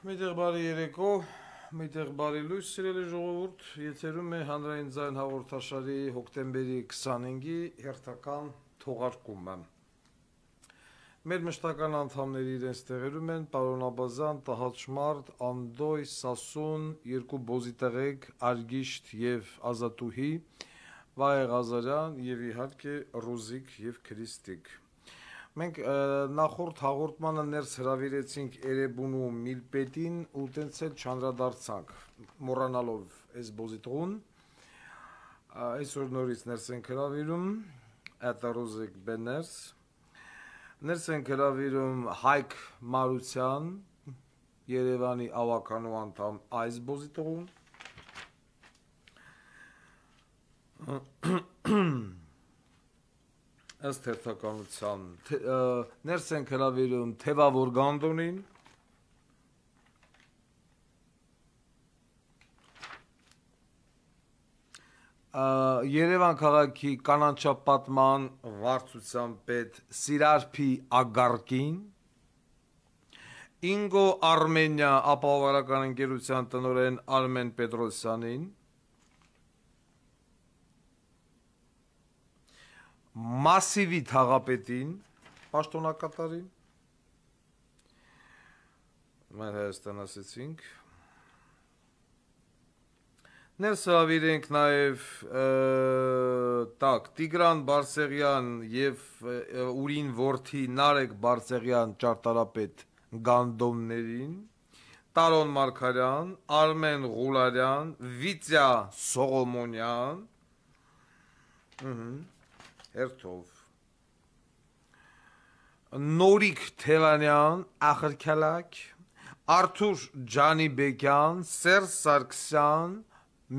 Միտեղ բարի երեկո, միտեղ բարի լույս սիրելի ժողովուրդ, եթերում է հանրային ձայն հաղորդաշարի հոկտեմբերի 25-ի հերթական թողարկումը։ Մեր մշտական անդամները իրենց տեղերում են պարոն Աբազյան, Տհաճմարդ, Անդոյ, Սասուն, երկու բոզիտեղեկ, Արգիշտ և Ազատուհի, Վայե Ղազարյան և իհարկե Ռոզիկ և Քրիստիկ։ Մենք նախորդ հաղորդմանը ներս հրավիրեցինք Էրեբունու Միլպետին ու տենց էլ չանդրադարձանք, մոռանալով այս բոզիտղուն, այսօր նորից ներս ենք հրավիրում, это Ռոզիկ Բեներս, ներս ենք հրավիրում Հայկ Մարության, Երևանի ավականու անդամ այս բոզիտղուն, ըստ հերթականության ներս ենք հրավիրում Թևավոր Գանդոնին, Երևան քաղաքի կանաչապատման վարչության պետ Սիրարփի Ագարկին, Ինգո Արմենիա ապահովարական ընկերության տնօրեն Արմեն Պետրոսյանին, Մասիվի թաղապետին, պաշտոնակատարին, մեր Հայաստան ասեցինք, ներս հրավիրենք նաև Տիգրան Բարսեղյան և Ուրին որդի Նարեկ Բարսեղյան ճարտարապետ Գանդոններին, Տարոն Մարգարյան, Արմեն Ղուլարյան, Վիտյա Սողոմոնյան, հերթով, Նորիկ Թևանյան, Ախրքալակ, Արթուր Ջանիբեկյան, Սերժ Սարգսյան,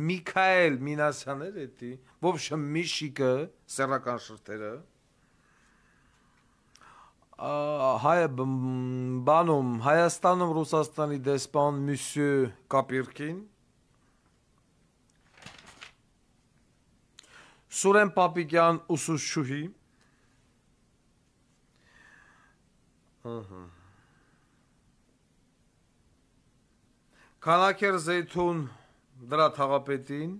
Միքայել Մինասյաներ էտի, ոբշը Միշիկը, սեռական շրթերը, բանում, Հայաստանում Ռուսաստանի դեսպան Մյուսյո Կապիրկին, Սուրեն Պապիկյան ուսուցչուհի, Քանաքեր Զեյթուն դրա թաղապետին,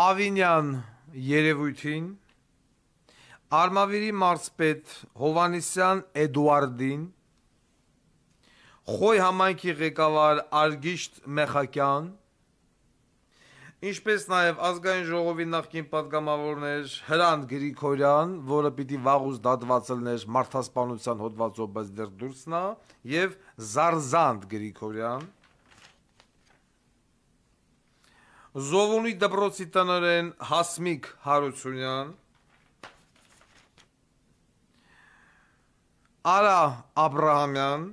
Ավինյան Երևույթին, Արմավիրի մարզպետ Հովանեսյան Էդուարդին, Խոյ համայնքի ղեկավար Արգիշտ Մեխակյան, ինչպես նաև ազգային ժողովի նախկին պատգամավորներ Հրանտ Գրիգորյան, որը պիտի վաղուց դատված լներ մարդասպանության հոդվածով, բայց դեռ դուրս նա, և Զարզանտ Գրիգորյան, Զովունի դպրոցի տնօրեն Հասմիկ Հարությունյան, Արա Աբրահամյան,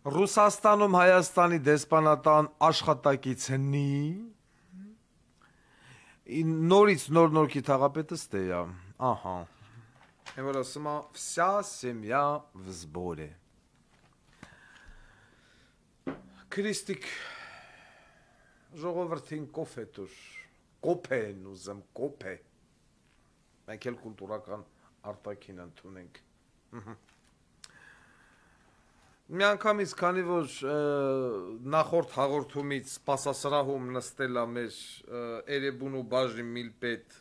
Ռուսաստանում Հայաստանի դեսպանատան աշխատակիցնի, նորից նոր-նորքի թաղապետը ստեյա, ահա, եմ որ ասում վսյա սեմյա վզբոր է, Քրիստիկ, ժողովրդին կոփե տուր, կոփե են ուզեմ, կոփե, մենք էլ կուլտուրական արտաքին ընդունենք, Մի անգամից, քանի որ նախորդ հաղորդումից սպասասրահում նստել է մեր Էրեբունու բաժնի միլպետ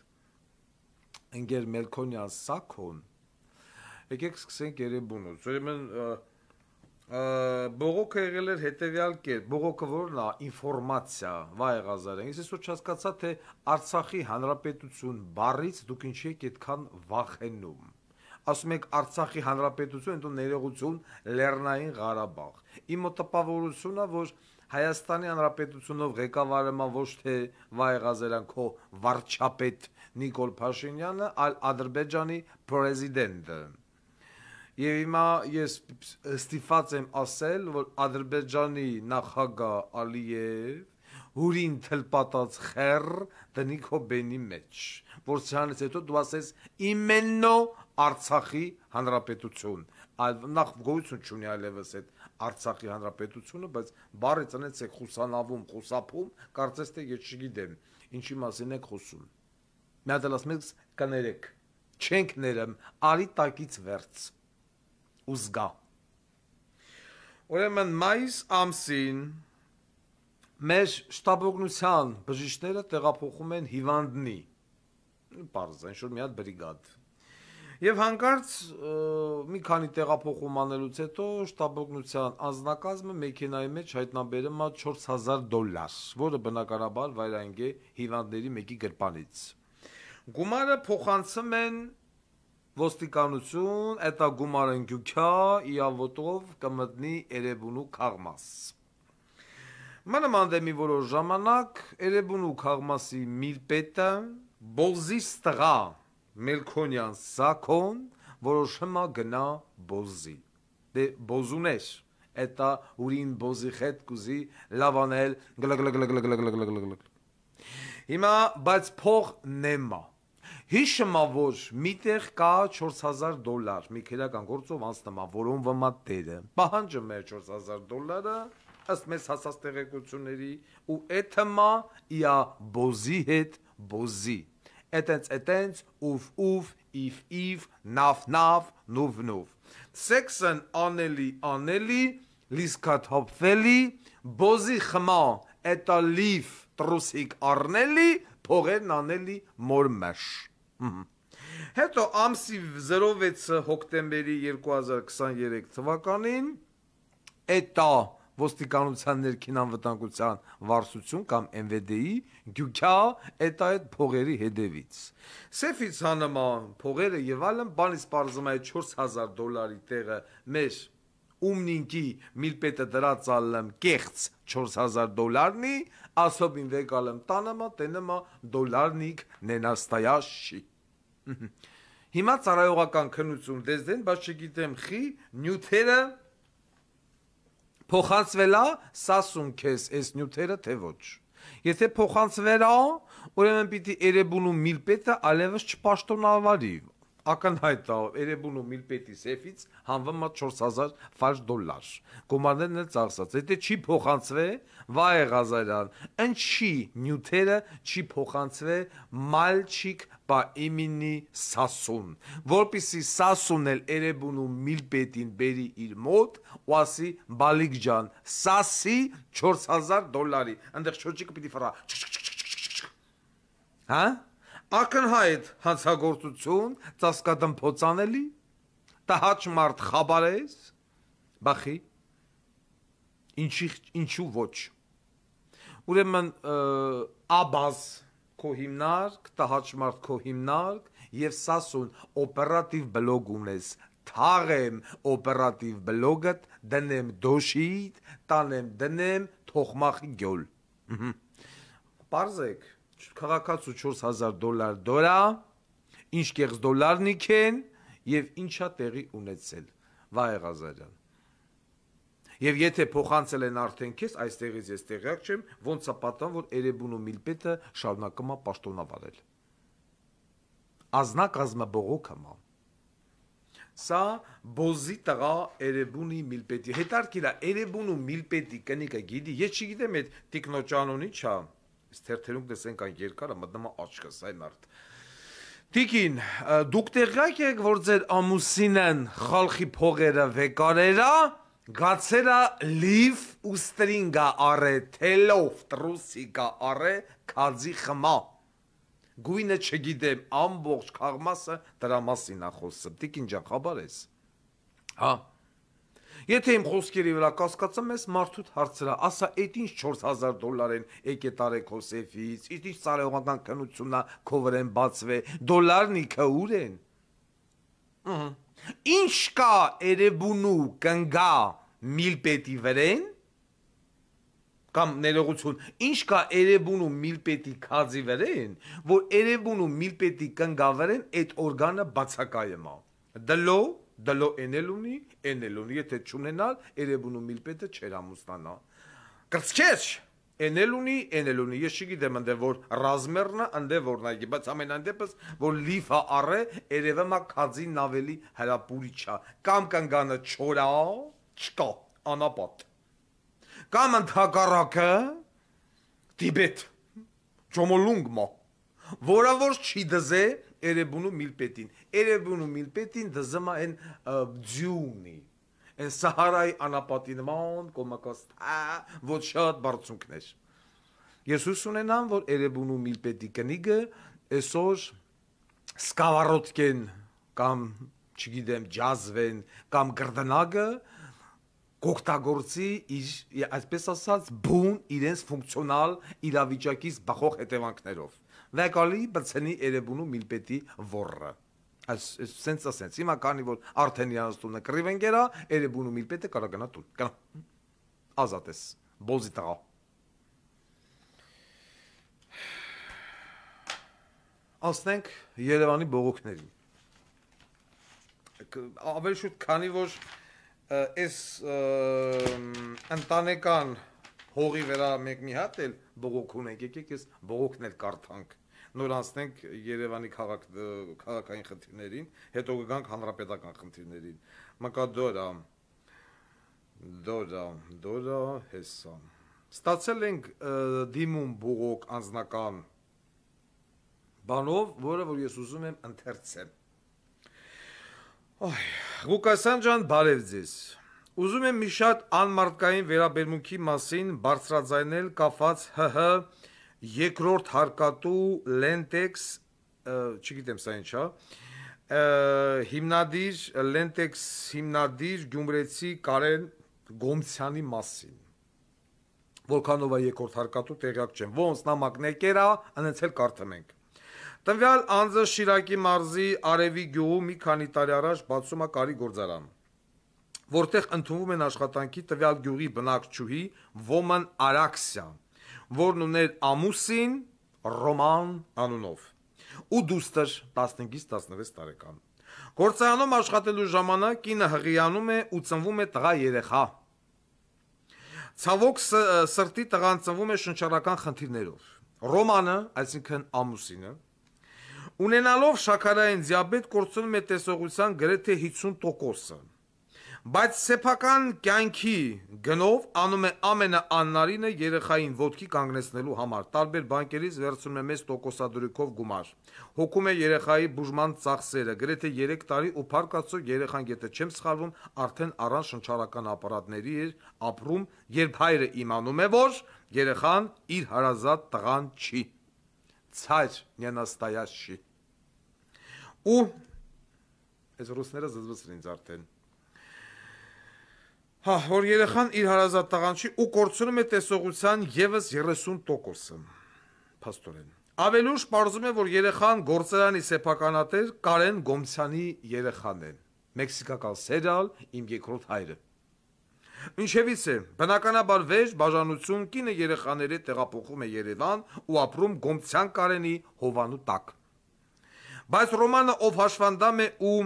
ընկեր Մելքոնյան Սաքոն, եկեք սկսենք Էրեբունուց, ուրեմն բողոքը եղել էր հետևյալ կերպ, բողոքը որն է ինֆորմացիա, Վայե Ղազարյան, ես այսօր չհասկացա, թե Արցախի Հանրապետություն բառից դուք ինչի եք այդքան վախենում, ասում եք Արցախի Հանրապետություն, դու ներողություն Լեռնային Ղարաբաղ, իմ տպավորությունն է, որ Հայաստանի Հանրապետությունով ղեկավարը ոչ թե Վայե Ղազարյան քո վարչապետ Նիկոլ Փաշինյանը, այլ Ադրբեջանի պրեզիդենտը, և հիմա ես ստիպված եմ ասել, որ Ադրբեջանի նախագահ Ալիև հուրին թլպատած խեռ դնի քո բենի մեջ, որ սրանից հետո դու ասես իմեննո Արցախի Հանրապետություն, նախ գոյություն չունի այլևս այդ Արցախի Հանրապետությունը, բայց բառը ծնեցեք խուսանավում, խուսափում, կարծես թե ես չգիտեմ, ինչի մասին եք խոսում, մի հատ էլ ասում եք կներեք, չենք ներեմ, արի տակից վերց, ու զգա։ Ուրեմն մայիս ամսին մեր շտաբօգնության բժիշկները տեղափոխում են հիվանդնի, պարզ այն շուտ մի հատ բրիգադ։ Եվ հանկարծ մի քանի տեղափոխում անելուց հետո շտաբօգնության անձնակազմը մեքենայի մեջ հայտնաբերում է $4000, որը բնականաբար վայրայինք է հիվանդների մեկի գրպանից։ Գումարը փոխանցում են ոստիկանություն, էտա գումարը գյուքա, իավոտով կմտնի Էրեբունու քաղմաս։ Մանավանդ մի որոշ ժամանակ Էրեբունու քաղմասի միլպետը Բոզիս տղա Մելքոնյան Սաքոն որոշում է գնա Բոզի։ Դե Բոզուներ, էտա ուրին Բոզի հետ կուզի լավանել գլգլգլգլգլգլգլգլգլգ։ Հիմա բայց փող նեմա։ Հիշում է որ միտեղ կա $4000 մի քերական գործով անցնում է որոն վմա տերը։ Պահանջում է $4000 ըստ մեզ հասած տեղեկությունների ու էթմա իա Բոզի հետ Բոզի։ Էտենց ուվ իվ նավ նուվ սեքսն անելի լիսկաթափվելի Բոզի խմա էտա լիվ տրուսիկ առնելի փողերն անելի մորմեշ։ Հետո ամսի 06 հոկտեմբերի 2023 թվականին էտա ոստիկանության ներքին անվտանգության վարչություն կամ MVD-ի գյուքա էտա այդ փողերի հետևից։ Սեֆից հանմա փողերը եւ այլն բանից պարզում է $4000 տեղը մեր ումնինքի միլպետը դրած ալեմ կեղծ $4000-նի, ասոբին վեկալեմ տանամա տենամա դոլարնիկ նենաստայաշի։ Հիմա ծառայողական քննություն դեզդեն, բայց չգիտեմ խի նյութերը փոխանցվելա սասուն քեզ այս նյութերը թե ոչ։ Եթե փոխանցվելա, ուրեմն պիտի Էրեբունու միլպետը այլևս չպաշտոնավարի։ Ակնհայտ է Էրեբունու միլպետի սեֆից հանվում է $4000 գումարներն էլ ծախսած։ Եթե չի փոխանցվե, վայ Ղազարյան, ինչի նյութերը չի փոխանցվե մալչիկ բա իմինի սասուն, որպիսի սասուն էլ Էրեբունու միլպետին բերի իր մոտ ու ասի բալիկ ջան, սասի $4000, այնտեղ չոճիկը պիտի ֆրա։ Հա? Ակնհայտ հանցագործություն, ծածկադմփոցանելի, տհաճ մարդ խաբարես, բախի, ինչու ոչ։ Ուրեմն աբազ քո հիմնարկ, տհաճ մարդ քո հիմնարկ եւ սասուն օպերատիվ բլոգ ունես, թաղեմ օպերատիվ բլոգդ, դնեմ դոշիդ, տանեմ դնեմ թոխմախի գյոլ։ Պարզեք քաղաքացու $4000 դորա, ինչ կեղծ դոլարնիկ են եւ ինչա տեղի ունեցել։ Վայ Ղազարյան։ Եվ եթե փոխանցել են արդեն քեզ, այստեղից ես տեղյակ չեմ, ոնց է պատահում, որ Էրեբունու միլպետը շարունակում է պաշտոնավարել։ Ազնակազմը բողոքը մա։ Սա Բոզի տղա Էրեբունի միլպետի։ Հետարքիլա Էրեբունու միլպետի կնիկը գիտի, ես չգիտեմ այդ տիկնոջանունի չա։ Թերթերում տեսենք այն երկարը մտնում է աչքս այ մարդ։ Տիկին, դուք տեղյակ եք, որ ձեր ամուսինն խալխի փողերը վեկարերա, գացերա լիվ ու ստրինգա առե, թելով տրուսիկա առե, քածի խմա։ Գույնը չգիտեմ, ամբողջ քաղմասը դրա մասին է խոսում։ Տիկին ջան, խաբար ես։ Հա։ Եթե իմ խոսքերի վրա կասկածում ես, մարդուդ հարցրա, ասա, այդ ինչ $4000 են եկե տարեք քո սեֆից, այդ ինչ ծառայողական քննությունն է քո վրան բացվե, դոլարնիկը ուր են։ Ինչ կա Էրեբունու կնգա միլպետի վրան, կամ ներողություն, ինչ կա Էրեբունու միլպետի քածի վրան, որ Էրեբունու միլպետի կնգա վրան այդ օրգանը բացակայում է։ Դլո էնելունի, եթե չունենալ, Էրեբունու միլպետը չեր ամուսնանա։ Կրծքեջ, էնելունի, ես չգիտեմ ընդ որ ռազմերնը, ընդ որ նայքի, բայց ամենայն դեպս, որ լիվա առե, երևեմա քածի նավելի հրապուրիչա, կամ կնգանը չորա, չկա, անապատ, կամ ընդհակառակը, Տիբետ, Ջոմոլունգմա, Որավոր չի դզե Էրեբունու միլպետին։ Էրեբունու միլպետին դզմա են ձյունի։ Են Սահարայի անապատի նման կոմակաստ ոչ շատ բարձունքներ։ Ես հույս ունենամ, որ Էրեբունու միլպետի կնիգը այսօր սկավառոդկեն կամ չգիտեմ ջազվեն կամ գրդնագը կօգտագործի իր այսպես ասած բուն իրենց ֆունկցիոնալ իրավիճակից բխող հետևանքներով։ Վեկալի բցնի Էրեբունու միլպետի ոռը։ Այս սենց հիմա կանի որ արդեն իրանստունը կռիվ են գերա Էրեբունու միլպետը կարա գնա տուն։ Գնա։ Ազատ ես։ Բոզի տղա։ Ասնենք Երևանի բողոքներին։ Ավելի շուտ քանի որ այս ընտանեկան հողի վրա մեկ մի հատ էլ բողոք ունենք, եկեք այս բողոքն էլ կարդանք, նոր անցնենք Երևանի քաղաքային խնդիրներին, հետո կգանք հանրապետական խնդիրներին։ Մակա դորա հեսա։ Ստացել ենք դիմում բողոք անձնական բանով, որը որ ես ուզում եմ ընթերցեմ։ Ղուկասյան ջան, բարև ձեզ։ Ուզում եմ մի շատ անմարդկային վերաբերմունքի մասին բարձրաձայնել կապված ՀՀ երկրորդ հարկատու Lentex, չգիտեմ սա ինչ է, հիմնադիր Lentex հիմնադիր Գյումրեցի Կարեն Գոմցյանի մասին։ Որքանով է երկրորդ հարկատու տեղյակ չեմ, ոնց նամակն եկերա, անցել կարդում ենք։ Տվյալ անձը Շիրակի մարզի Արևի գյուղում մի քանի տարի առաջ բացում է կարի գործարան, որտեղ ընդունվում են աշխատանքի տվյալ գյուղի բնակչուհի Ոման Արաքսիա, որն ուներ ամուսին Ռոման անունով, ու դուստր 15-ից 16 տարեկան։ Գործարանում աշխատելու ժամանակ կինը հղիանում է ու ծնվում է տղա երեխա։ Ցավոք սրտի տղան ծնվում է շնչառական խնդիրներով։ Ռոմանը, այսինքն ամուսինը, ունենալով շաքարային դիաբետ կորցնում է տեսողության գրեթե 50%-ը, բայց սեփական կյանքի գնով անում է ամենաաննարինը երեխային ոտքի կանգնեցնելու համար, տարբեր բանկերից վերցնում է մեծ տոկոսադրույքով գումար, հոգում է երեխայի բուժման ծախսերը, գրեթե 3 տարի ու փառքացող երեխան եթե չեմ սխալվում, արդեն առանց շնչառական ապարատների էր ապրում, երբ հայրը իմանում է, որ երեխան իր հարազատ տղան չի։ Царь не настоящий։ Ու այս ռուսները զզվեցրին ինձ արդեն։ Որ երեխան իր հարազատ տղան չի ու կորցնում է տեսողության եւս 30%-ը։ Փաստորեն։ Ավելուշ պարզում է, որ երեխան գործարանի սեփականատեր Կարեն Գոմցյանի երեխան է։ Մեքսիկական սերիալ Իմ երկրորդ հայրը։ Ինչևից է, բնականաբար վեճ բաժանություն կինը երեխաների տեղափոխում է Երևան ու ապրում Գոմցյան Կարենի հովանու տակ։ Բայց Ռոմանը, ով հաշվանդամ է ու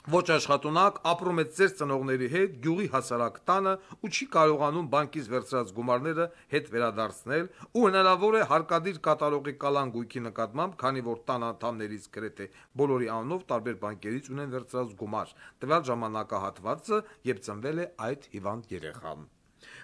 ոչ աշխատունակ, ապրում է ծեր ծնողների հետ գյուղի հասարակ տանը ու չի կարողանում բանկից վերցրած գումարները հետ վերադարձնել ու հնարավոր է հարկադիր կատարողի կալան գույքի նկատմամբ, քանի որ տան անդամներից գրեթե բոլորի անունով տարբեր բանկերից ունեն վերցրած գումար, տվյալ ժամանակահատվածը, երբ ծնվել է այդ հիվանդ երեխան։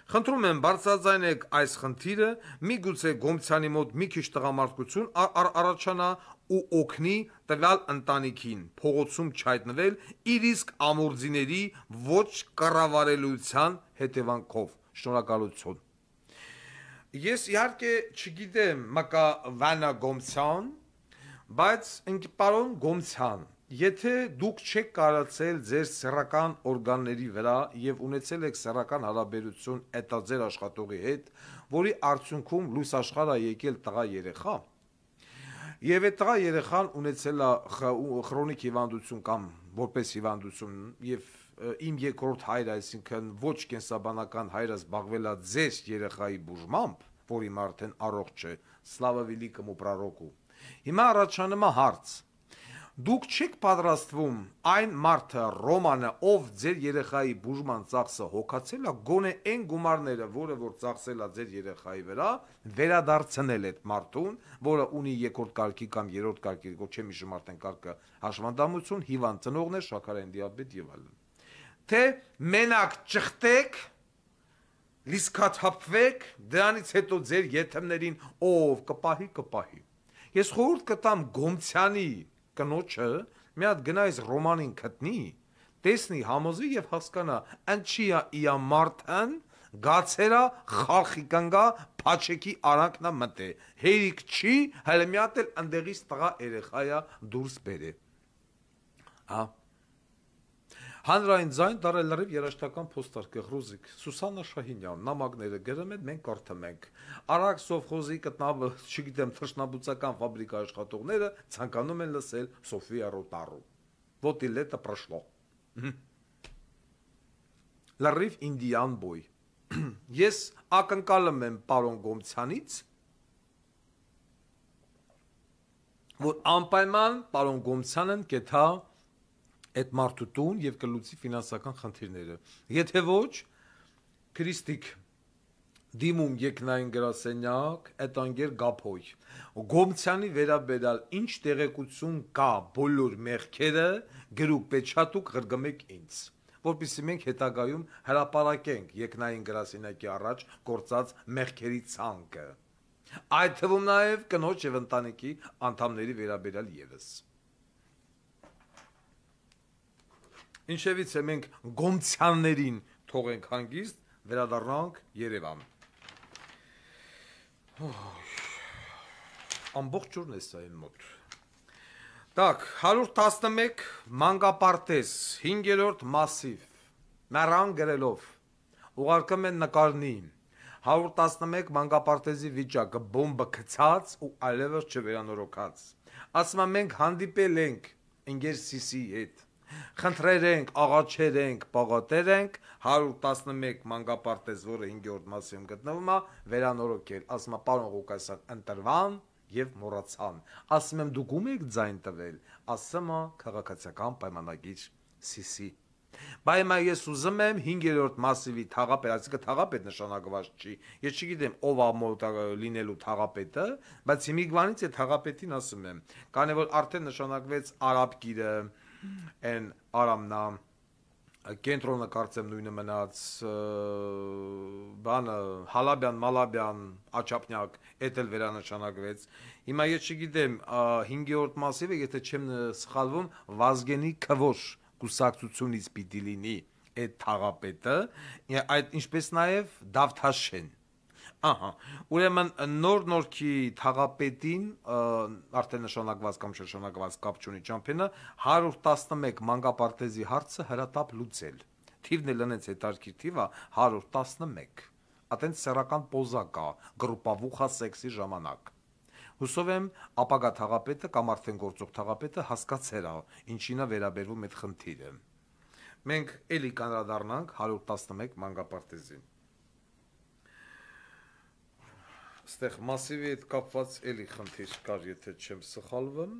Խնդրում եմ բարձրաձայնեք այս խնդիրը, միգուցե Գոմցյանի մոտ մի քիչ տղամարդկություն առաջանա ու օգնի տվյալ ընտանիքին փողոցում չհայտնվել իր իսկ ամուրձիների ոչ կառավարելիության հետևանքով։ Շնորհակալություն։ Ես իհարկե չգիտեմ Մակա Վանա Գոմցյան, բայց պարոն Գոմցյան, եթե դուք չեք կարացել ձեր սեռական օրգանների վրա եւ ունեցել եք սեռական հարաբերություն այդ ձեր աշխատողի հետ, որի արդյունքում լույս աշխարհ է եկել տղա երեխա, եւ այդ տղա երեխան ունեցել է քրոնիկ հիվանդություն կամ որպես հիվանդություն եւ իմ երկրորդ հայրը, այսինքն ոչ կենսաբանական հայրը զբաղվել է ձեր երեխայի բուժմամբ, որի արդեն առողջ է, Սլավա Վիլիկому Պրարոկու։ Հիմա առաջանում է հարց. Դուք չեք պատրաստվում այն մարդը Ռոմանը, ով ձեր երեխայի բուժման ծախսը հոգացել է, գոնե այն գումարները, որը որ ծախսել է ձեր երեխայի վրա, վերադարձնել այդ մարդուն, որը ունի երկրորդ կարգի կամ երրորդ կարգի, ոչ չեմ հիշում արդեն կարգը, հաշվանդամություն, հիվանդ ծնողներ, շաքարային դիաբետ եւ այլն։ Թե մենակ ճխտեք, լիսկաթափվեք, դրանից հետո ձեր եթեմներին ով կպահի։ Ես խորհուրդ կտամ Գոմցյանի կնոջը մի հատ գնա այս ռոմանին գտնի, տեսնի, համոզի եւ հասկանա, ինչի է իա մարդն գացերա խալխի կանգա փաչեկի արանքնա մտե հերիք չի հələ մի հատ էլ ընդեղից տղա երեխայա դուրս բերե հա հանրային ձայն դարել լրիվ երաժշտական փոստարկղ Ռուզիկ Սուսաննա Շահինյան նամակները գրում են մենք կարդում ենք Արաքս սովխոզի կտնավը չգիտեմ թշնաբուծական ֆաբրիկա աշխատողները ցանկանում են լսել Սոֆիա Ռոտարու Вот и лето прошло լրիվ ինդիան բոյ Ես ակնկալում եմ պարոն Գոմցյանից, որ անպայման պարոն Գոմցյանն կեթա այդ մարդուտուն եւ կլուծի ֆինանսական խնդիրները։ Եթե ոչ, Քրիստիկ դիմում եկնային գրասենյակ, այդ անգեր գափոյ։ Գոմցյանի վերաբերյալ ինչ տեղեկություն կա բոլոր մեղքերը, գրուկ պեչատուկ ղրգմեք ինձ։ Որպեսզի մենք հետագայում հրապարակենք եկնային գրասենյակի առաջ գործած մեղքերի ցանկը։ Այդ թվում նաև կնոջ եւ ընտանիքի անդամների վերաբերյալ եւս։ Ինչևից է մենք Գոմցյաններին թողենք հանգիստ, վերադառնանք Երևան։ Ամբողջ օրն է սա այն մոտ։ Так, 111 մանկապարտեզ, 5-րդ մասիվ, նարան գրելով, ուղարկում են նկարնի, 111 մանկապարտեզի վիճակը բոմբը կցած ու այլևս չվերանորոգած, ասում մենք հանդիպել ենք ընկեր Սիսի հետ, խնդրեր ենք, աղաչեր ենք, պաղատեր ենք, 111 մանկապարտեզ, որը 5-րդ մասիվում գտնվում է, վերանորոգել, ասում պարոն Ղուկասյան, ընտրվան, Եվ մոռացան, ասում եմ դուք ում եք ձայն տվել, ասում է քաղաքացիական պայմանագիր Սիսի։ Բայց ես ուզում եմ 5-րդ մասիվի թաղապետ, այսինքն թաղապետ նշանակված չի։ Ես չգիտեմ ով է լինելու թաղապետը, բայց հիմիկվանից է թաղապետին ասում եմ։ Քանի որ արդեն նշանակվեց արաբ գիրը, այն արամնա կենտրոնը կարծեմ նույնը մնաց բանը Հալաբյան, Մալաբյան, Աչափնյակ, էդ էլ վերանշանակվեց։ Հիմա ես չգիտեմ 5-րդ մասիվը, եթե չեմ սխալվում, Վազգենի քվոշ կուսակցությունից պիտի լինի այդ թաղապետը, այդ ինչպես նաև Դավթաշեն։ Ահա, ուրեմն նոր-նորքի թաղապետին արդեն նշանակված կամ չնշանակված կապ չունի ճամփենը 111 մանկապարտեզի հարցը հրատապ լուծել։ Թիվն էլ ընեց հետարքիր թիվը 111։ Ատենց սեռական պոզա կա, գրուպավուխա սեքսի ժամանակ։ Հուսով եմ ապագա թաղապետը կամ արդեն գործող թաղապետը հասկացել է, ինչին է վերաբերվում այդ խնդիրը։ Մենք էլի կանրադառնանք 111 մանկապարտեզին։ Ստեղ մասիվի հետ կապված էլի խնդիր կար, եթե չեմ սխալվում։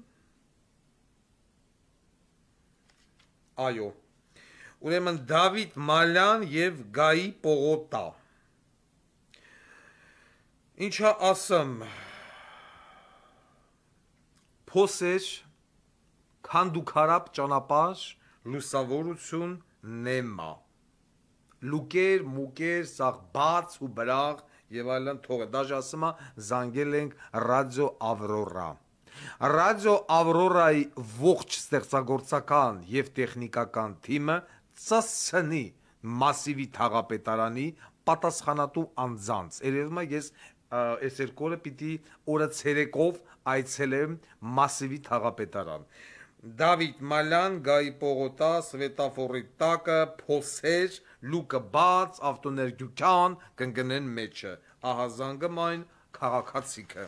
Այո։ Ուրեմն Դավիթ Մալյան եւ Գայի Պողոտա։ Ինչա ասեմ։ Փոսեր, քանդուքարապ ճանապարհ, լուսավորություն, նեմա։ Լուկեր, մուկեր, սաղ բաց ու բրաղ Եվ այլն թողը, դաժ ասում է զանգել ենք ռադիո Ավրորա։ Ռադիո Ավրորայի ողջ ստեղծագործական եւ տեխնիկական թիմը ծսցնի մասիվի թաղապետարանի պատասխանատու անձանց։ Երևում է ես այս երկու օրը պիտի օրը ցերեկով այցելեմ մասիվի թաղապետարան։ Դավիթ Մալյան, Գայի Պողոտա, Սվետաֆորի տակը, Փոսեր, լուկը բաց, ավտոներգության, կնգնեն մեջը, ահազանգմայն քաղաքացիքը։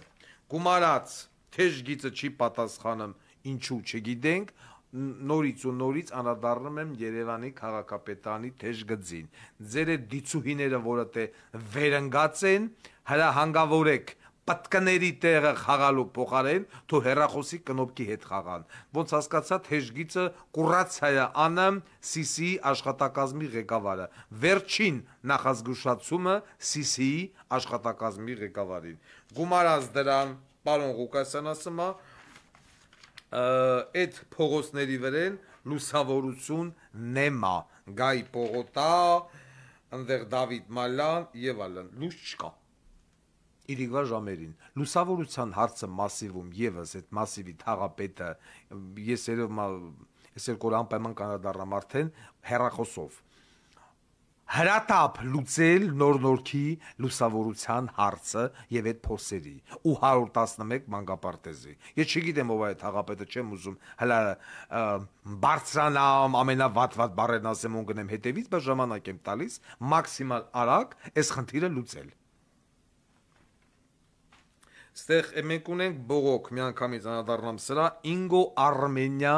Գումարած, թեժ գիծը չի պատասխանում, ինչու չգիտենք, նորից ու նորից անդրադառնում եմ Երևանի քաղաքապետարանի թեժ գծին։ Ձեր այդ դիցուհիները, որը թե վերընկած են, հրահանգավորեք պատկների տեղը խաղալու փոխարեն թու հերախոսի կնոպկի հետ խաղան։ Ոնց հասկացա թեժ գիծը կուրացիա անը Սիսիի աշխատակազմի ղեկավարը։ Վերջին նախազգուշացումը Սիսիի աշխատակազմի ղեկավարին։ Գումարած դրան պարոն Ղուկասյան ասում է այդ փողոցների վրան լուսավորություն նեմա Գայի Պողոտա, այնտեղ Դավիթ Մալյան եւ այլն լույս չկա։ իրիկվա ժամերին լուսավորության հարցը մասիվում եւս այդ մասիվի թաղապետը ես երկու անպայման կանադառնամ արդեն հերախոսով հրատապ լուծել նոր-նորքի լուսավորության հարցը եւ այդ փոսերի ու 111 մանկապարտեզի։ Ես չգիտեմ ով է այդ հաղապետը, չեմ ուզում հլա բարձրանամ ամենավատ բառերն ասեմ ու գնեմ հետևից, բայց ժամանակ եմ տալիս մաքսիմալ արագ այս խնդիրը լուծել։ Ստեղ մենք ունենք բողոք միանգամից անդառնամ սրա Ինգո Արմենիա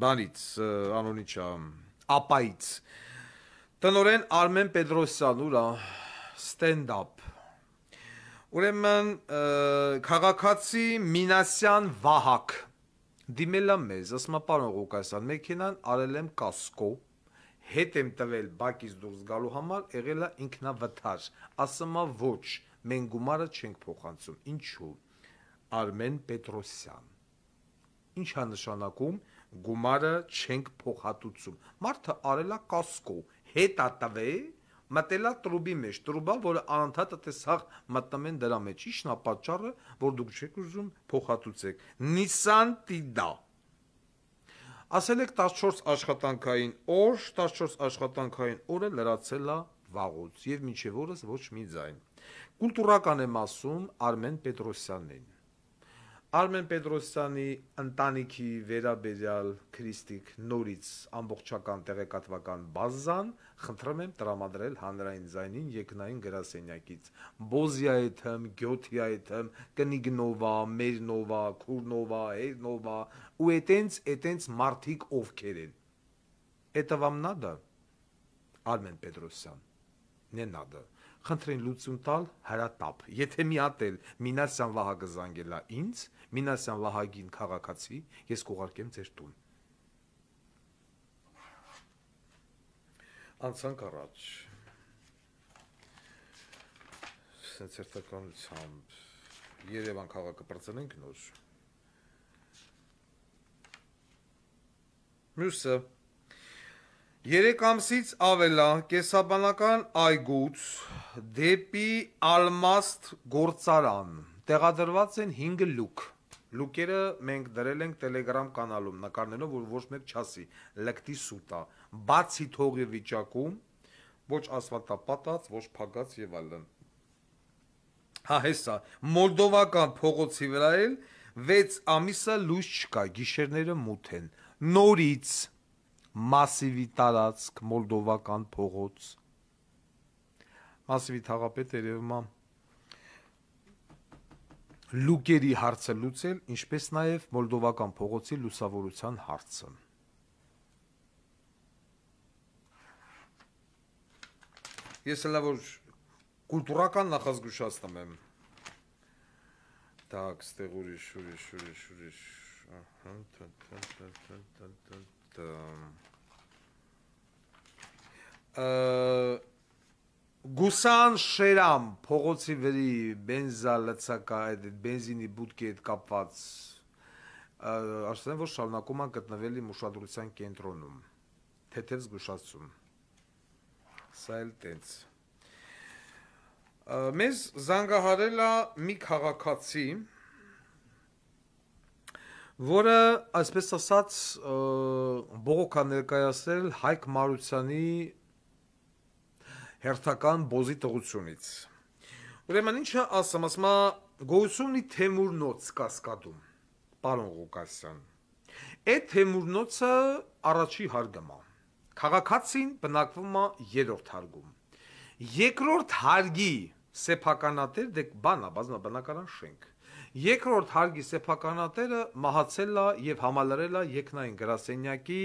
բանից անոնիչ ապայից տնորեն Արմեն Պետրոսյան ուրա ստենդափ ուրեմն քաղաքացի Մինասյան Վահակ դիմելա մեզ ասում է պարոն Ղուկասյան մեքենան արել եմ կասկո հետ եմ տվել բակից դուրս գալու համար եղել է ինքնավթար ասում է ոչ մենք գումարը չենք փոխանցում ինչու Արմեն Պետրոսյան ինչ է նշանակում գումարը չենք փոխհատուցում մարդը արել է կասկո հետ ատվե մտելա տրուբի մեջ տրուբա որը անընդհատ տեսախ մտնում են դրա մեջ ի՞նչն է պատճառը որ դուք չեք ուզում փոխհատուցեք Nissan Tida ասել եք 14 աշխատանքային օր 14 աշխատանքային օրը լրացել է վաղուց եւ մինչեւ օրս ոչ մի ձայն կուլտուրական եմ ասում Արմեն Պետրոսյանին Արմեն Պետրոսյանի ընտանիքի վերաբերյալ քրիստիկ նորից ամբողջական տեղեկատվական բազան խնդրում եմ տրամադրել հանրային ձայնին երկնային գրասենյակից Բոզիայեթեմ, Գյոթիայեթեմ, Կնիգնովա, Մերնովա, Քուրնովա, Էրնովա ու էտենց մարդիկ ովքեր են Это вам надо Արմեն Պետրոսյան Не надо Խնդրին լուծում տալ հրատապ եթե մի հատ էլ Մինասյան Վահագը զանգելա ինձ Մինասյան Վահագին քաղաքացի ես կուղարկեմ ձեր տուն անցանք առաջ սենցերտականությամբ Երևան քաղաքը բրծնենք նոր մյուսը 3 ամսից ավելա կեսաբանական այգուց դեպի Ալմաստ գործարան տեղադրված են 5 լուկ լուկերը մենք դրել ենք Telegram կանալում նկարներով որ ոչ մեկ չասի լկտի սուտա բացի թողի վիճակում ոչ ասֆալտապատած ոչ փակած եւ այլն հա հեսա մոլդովական փողոցի վրա էլ 6 ամիսը լույս չկա գիշերները մութ են նորից Մասիվի տարածք մոլդովական փողոց Մասիվի թաղապետը երևում է լուկերի հարցը լուծել ինչպես նաև մոլդովական փողոցի լուսավորության հարցը Ես հələ որ կուլտուրական նախազգուշացնում եմ Так, ստեղ ուրիշ Գուսան Շերամ փողոցի վրի բենզա լցակա այդ բենզինի բուտկի հետ կապված ասեմ որ շարունակում են գտնվել իմ ուշադրության կենտրոնում թեթև զգուշացում սա էլ տենց մեզ զանգահարել է մի քաղաքացի որը այսպես ասած բողոք է ներկայացրել Հայկ Մարությանի հերթական բոզի տղությունից ուրեմն ինչը ասում է գոյությունի թեմուրնոց կասկադում պարոն Ղուկասյան այդ թեմուրնոցը առաջի հարգում է քաղաքացին բնակվում է երրորդ հարգում երկրորդ հարգի սեփականատեր դե բանա բազմաբնակարան շենք երկրորդ հարգի սեփականատերը մահացել է եւ համալրել է երկնային գրասենյակի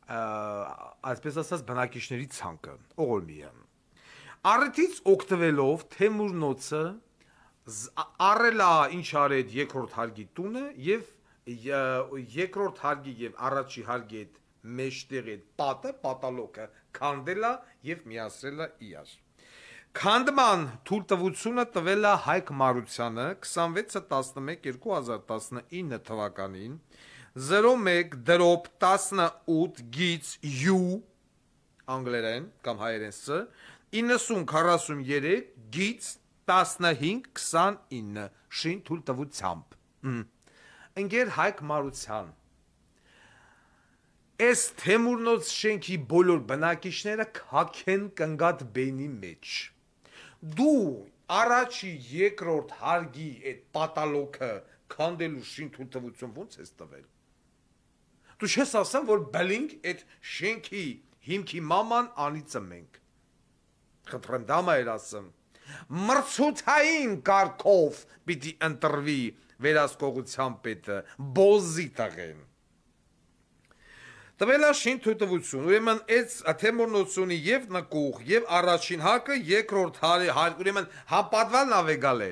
այսպես ասած բնակիչների ցանկը Օղոլմիա Առիթից օգտվելով Թեմուրնոցը առել է ինչ արեց երկրորդ հարգի տունը եւ երկրորդ հարգի եւ առաջի հարգի հետ մեջտեղ այդ պատալոկը քանդել է եւ միացրել է իրար Քանդման թույլտվությունը տվել է Հայկ Մարությանը 26/11/2019 թվականին 01/18 գիծ U անգլերեն կամ հայերեն S 9043 գիծ 15-29 շին թույլ տվությամբ ընկեր Հայկ Մարության այս Թեմուրնոց շենքի բոլոր բնակիչները քաքեն կնգատ բենի մեջ դու առաջի երկրորդ հարգի այդ պատալոքը քանդելու շին թույլ տվություն ո՞նց ես տվել դու չես ասում որ բլինք այդ շենքի հիմքի մաման անիծը մենք խնդրեմ դա մայր ասեմ մրցութային կարգով պիտի ընտրվի վերահսկողության պետը բոզի տղեն տվելա շին թույլտվություն ուրեմն այս Թեմուրնոցունի եւ նկուղ եւ առաջին հակը երկրորդ ուրեմն համ պատվալն ավեգալ է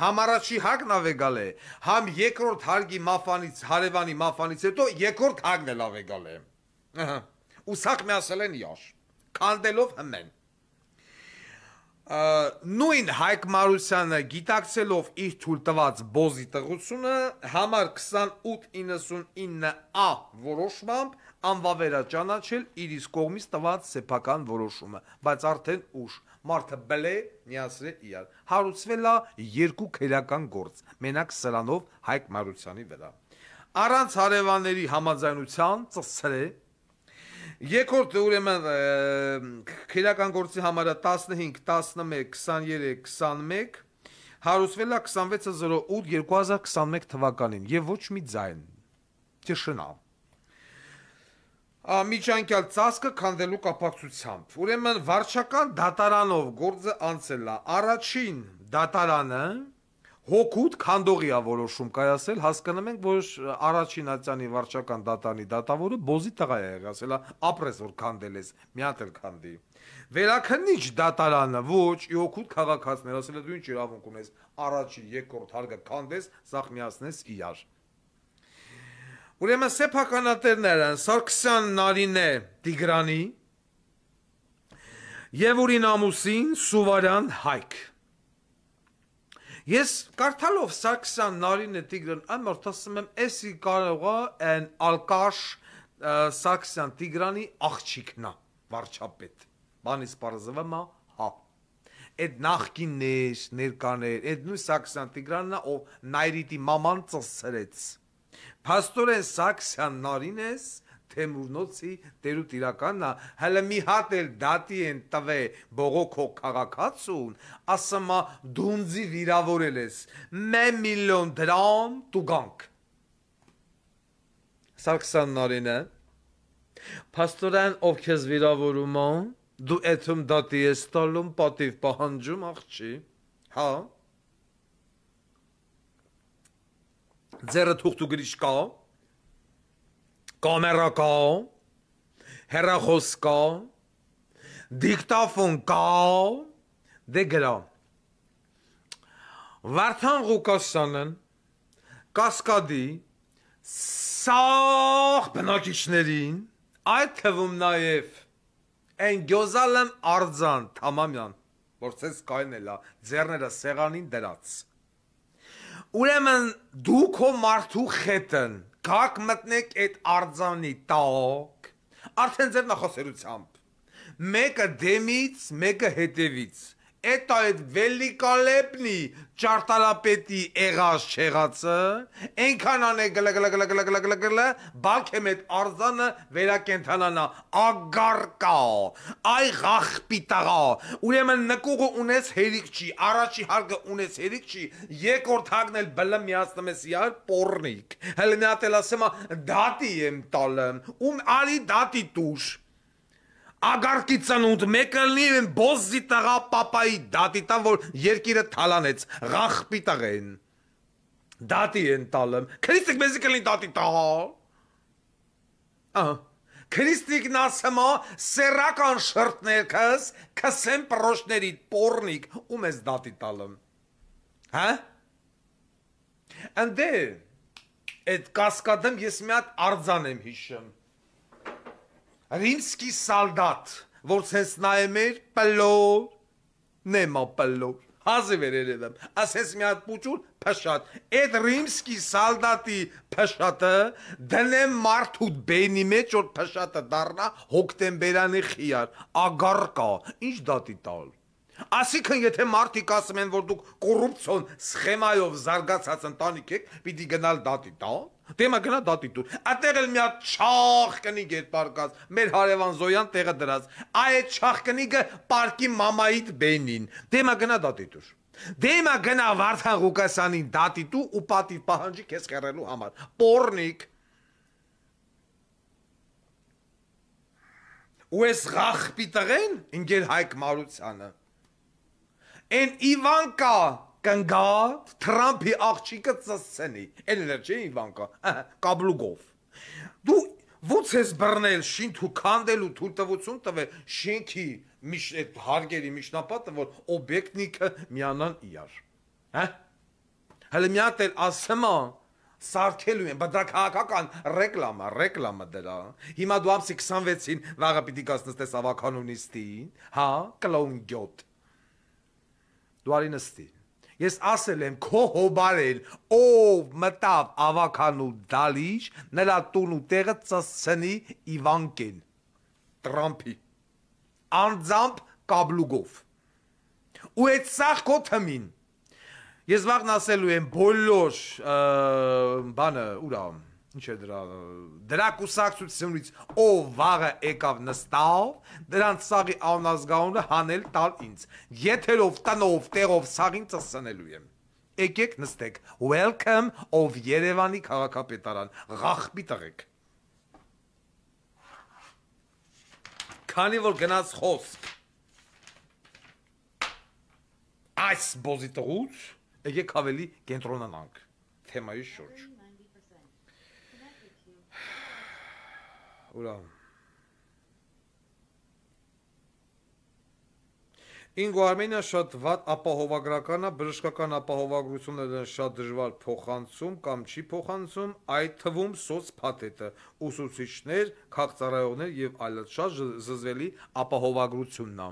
համ առաջի հակն ավեգալ է համ երկրորդ հարգի մաֆանից հարևանի մաֆանից հետո երկրորդ հակն էլ ավեգալ է ուսակ միասել են յաշ քանդելով հմեն նույն Հայկ Մարությանը գիտակցելով իր թույլ տված բոզի տղությունը համար 2899A որոշմամբ անվավերա ճանաչել իր իսկ կողմից տված սեփական որոշումը բայց արդեն ուշ մարդը բլե միացրել իրար հարուցվել է երկու քերական գործ մենակ սրանով Հայկ Մարությանի վրա առանց հարևանների համաձայնության ծծրե երկրորդ ուրեմն քերական գործի համարը 15 11 23 21 հարուցվել է 2608 2021 թվականին եւ ոչ մի ձայն տիշինա միջանկյալ ծածկը քանդելու կապակցությամբ ուրեմն վարչական դատարանով գործը անցել է առաջին դատարանը հոգուտ քանդողի է որոշում կայացել հասկանում ենք որ առաջին ատյանի վարչական դատարանի դատավորը բոզի տղա է եղել ապրես որ քանդել ես մի հատ էլ քանդի վերաքննիչ դատարանը ոչ հոգուտ քաղաքացիներ ասել է դու ինչ իրավունք ունես առաջի երկրորդ հարգը քանդես սաղ միացնես իրար ուրեմն սեփականատերները Սարգսյան Նարինե Տիգրանի եւ ուրին ամուսին Սուվարյան Հայկ Ես կարդալով Սարգսյան Նարինե Տիգրան ամորթ ասում եմ էսի կարողա են ալկաշ Սարգսյան Տիգրանի աղջիկնա վարչապետ բանից պարզվում է հա այդ նախկիններ ներկաներ այդ նույն Սարգսյան Տիգրանն ով Նայրիտի մաման ծծրեց Փաստորեն Սարգսյան Նարինես Թեմուրնոցի տերուտ իրականն հələ մի հատ էլ դատի են տվե բողոքո քաղաքացուն ասում է դունձի վիրավորել ես 1 միլիոն դրամ տուգանք Սարգսյան Նարինը Փաստորեն ով քեզ վիրավորում է դու այդում դատի ես տալում պատիվ պահանջում աղջի հա ձերը թուղթու գրիչ կա կամերա կա հեռախոս կա դիկտաֆոն կա դե գրա Վարդան Ղուկասյանն կասկադի սաղ բնակիչներին այդ թվում նաև են գյոզալեմ արձան թամամյան որ ցես կայնել է ձեռները սեղանին դրած ուրեմն դու քո մարդու խետն Կակ մտնեք այդ արձանի տակ, արդեն ձեր նախասերությամբ, մեկը դեմից, մեկը հետևից, այդ վելիկալեպնի ճարտարապետի էղած չեղածը, ենքան անե գլը, բակ եմ այդ արձանը վերակենթանանա, ագարկա, այ ղախպիտաղա, ուրեմն նկուղը ունես հերիք չի, առաջի հարգը ունես հերիք չի, երկորդ հագն էլ բլը միացնում ես իար պորնիկ, հələ մի հատ էլ ասեմ դատի եմ տալեմ, արի դատի տուշ, Ագարկի ծնունդ մեկը լինի բոզի տղա պապայի դատի տան, որ երկիրը թալանեց, ղախպի տղեն, դատի են տալեմ, քրիստիկ մեզի կլին դատի տղա, քրիստիկն ասմա սերական շրտներքս, կսեմ պրոշներիտ պորնիկ, ես դատի տալեմ, հա? Ընդե, այդ կասկադեմ ես մի հատ արձան եմ հիշեմ, Римский солдат, որ ցես նայեմ էր պլոր, նեմա պլոր, հազիվ էր երևեմ, ասես մի հատ պուճուր փշատ, այդ римский солдатի փշատը դնեմ մարդուտ բենի մեջ, որ փշատը դառնա հոկտեմբերանի խիար, ագարկա, ինչ դատի տալ, Այսինքն եթե մարդիկ ասում են, որ դուք կոռուպցիոն սխեմայով զարգացած ընտանիք եք, պիտի գնալ դատի տա։ Դեմա գնա դատի տուր։ Այդտեղ էլ մի հատ չախ կնիկ էր պարկած, մեր հարևան Զոյան տեղը դրած։ Այդ չախ կնիկը պարկի մամայիդ բենին։ Դեմա գնա դատի տուր։ Դեմա գնա Վարդան Ղուկասյանին դատի տու ու պատիվ պահանջի քեզ խեռելու համար։ Պորնիկ։ Ու ես ղախպի տղեն ինգեր Հայկ Մարությանը։ Են Իվանկա կնգա Թրամփի աղջիկը ծսցնի։ Էլներ չէ Իվանկա, կաբլուգով։ Դու ո՞ց ես բռնել շինթու քանդելու թույլտվություն տվել շենքի այդ հարգերի միջնապատը, որ օբյեկտնիկը միանան իրար։ Հա։ Հələ մի հատ էլ ասեմա սարքելու են, բայց դա քաղաքական ռեկլամա դրա։ Հիմա դու ամսի 26-ին վաղը պիտի կասնստես ավականունիստին, հա, կլոուն գյոտ։ Դու արի նստի։ Ես ասել եմ քո հոբարել, ով մտավ ավականու դալիճ, նրա տուն ու տեղը ծսցնի Իվանկեն, Տրամփի, անձամբ կաբլուգով։ Ու այդ սաղ քո թմին։ Ես վաղն ասելու եմ բոլոր բանը, ուրա, ինչ է դրա կուսակցությունից ով վաղը եկավ նստավ, դրանց սաղի անազգանունը հանել տալ ինձ, եթերով, տնով, տեղով սաղին ծսցնելու եմ, եկեք նստեք, welcome ով Երևանի քաղաքապետարան, ղախպի տղեք, քանի որ գնաց խոսք, այս բոզի տղուց, եկեք ավելի կենտրոնանանք, թեմայի շուրջ, ուրա, Ինգո Արմենիա շատ վատ ապահովագրական է, բժշկական ապահովագրությունները շատ դժվար փոխանցում կամ չի փոխանցում, այդ թվում սոցփաթեթը, ուսուցիչներ, քաղծառայողներ եւ այլն շատ զզվելի ապահովագրությունն է։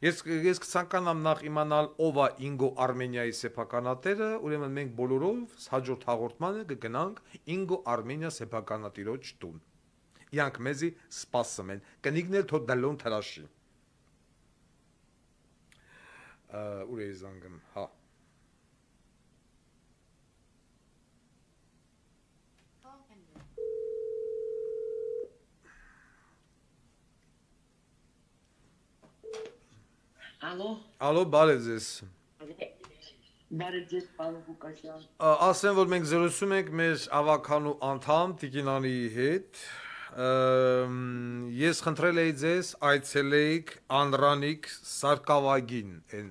Ես կցանկանամ նախ իմանալ ով է Ինգո Արմենիայի սեփականատերը, ուրեմն մենք բոլորով հաջորդ հաղորդմանը կգնանք Ինգո Արմենիա սեփականատիրոջ տուն։ Իրանք մեզի սպասում են, կնիկներ թո դալոն թրաշի։ Ուր է զանգում, հա։ Ալո, բարև ձեզ։ Բարև ձեզ, պարոն Ղուկասյան։ Ասեմ, որ մենք զրուցում ենք մեր ավականու անդամ Տիկինանի հետ։ Ես խնդրել էի ձեզ այցելեիք Անդրանիկ Սարգսակին են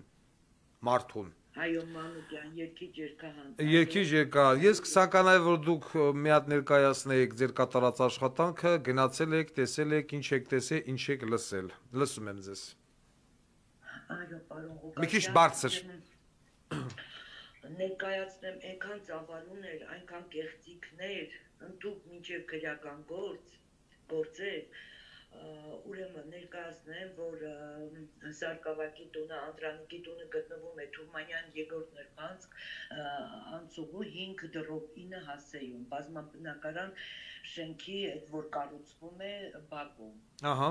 մարդուն։ Այո, Մանուկյան, երկի ջերկահան։ Երկի ջերկահան։ Ես կսականայի, որ դուք մի հատ ներկայացնեիք ձեր կատարած աշխատանքը, գնացել եք, տեսել եք, ինչ եք տեսել, ինչ եք լսել։ Լսում եմ ձեզ։ Այո, պարոն Ղուկասյան։ Մի քիչ բարձր։ Ներկայացնեմ այնքան ծավալուներ, այնքան կեղծիքներ, ընդդուք մինչև քրեական գործեր, ուրեմն ներկայացնեմ, որ Սարգսակի տունը, Անդրանիկի տունը գտնվում է Թումանյան 2-րդ նրբանցք, անցուղու 5 դրոպ 9 հասեյում, բազմաբնակարան շենքի, այդ որ կառուցվում է Բաքվում։ Ահա։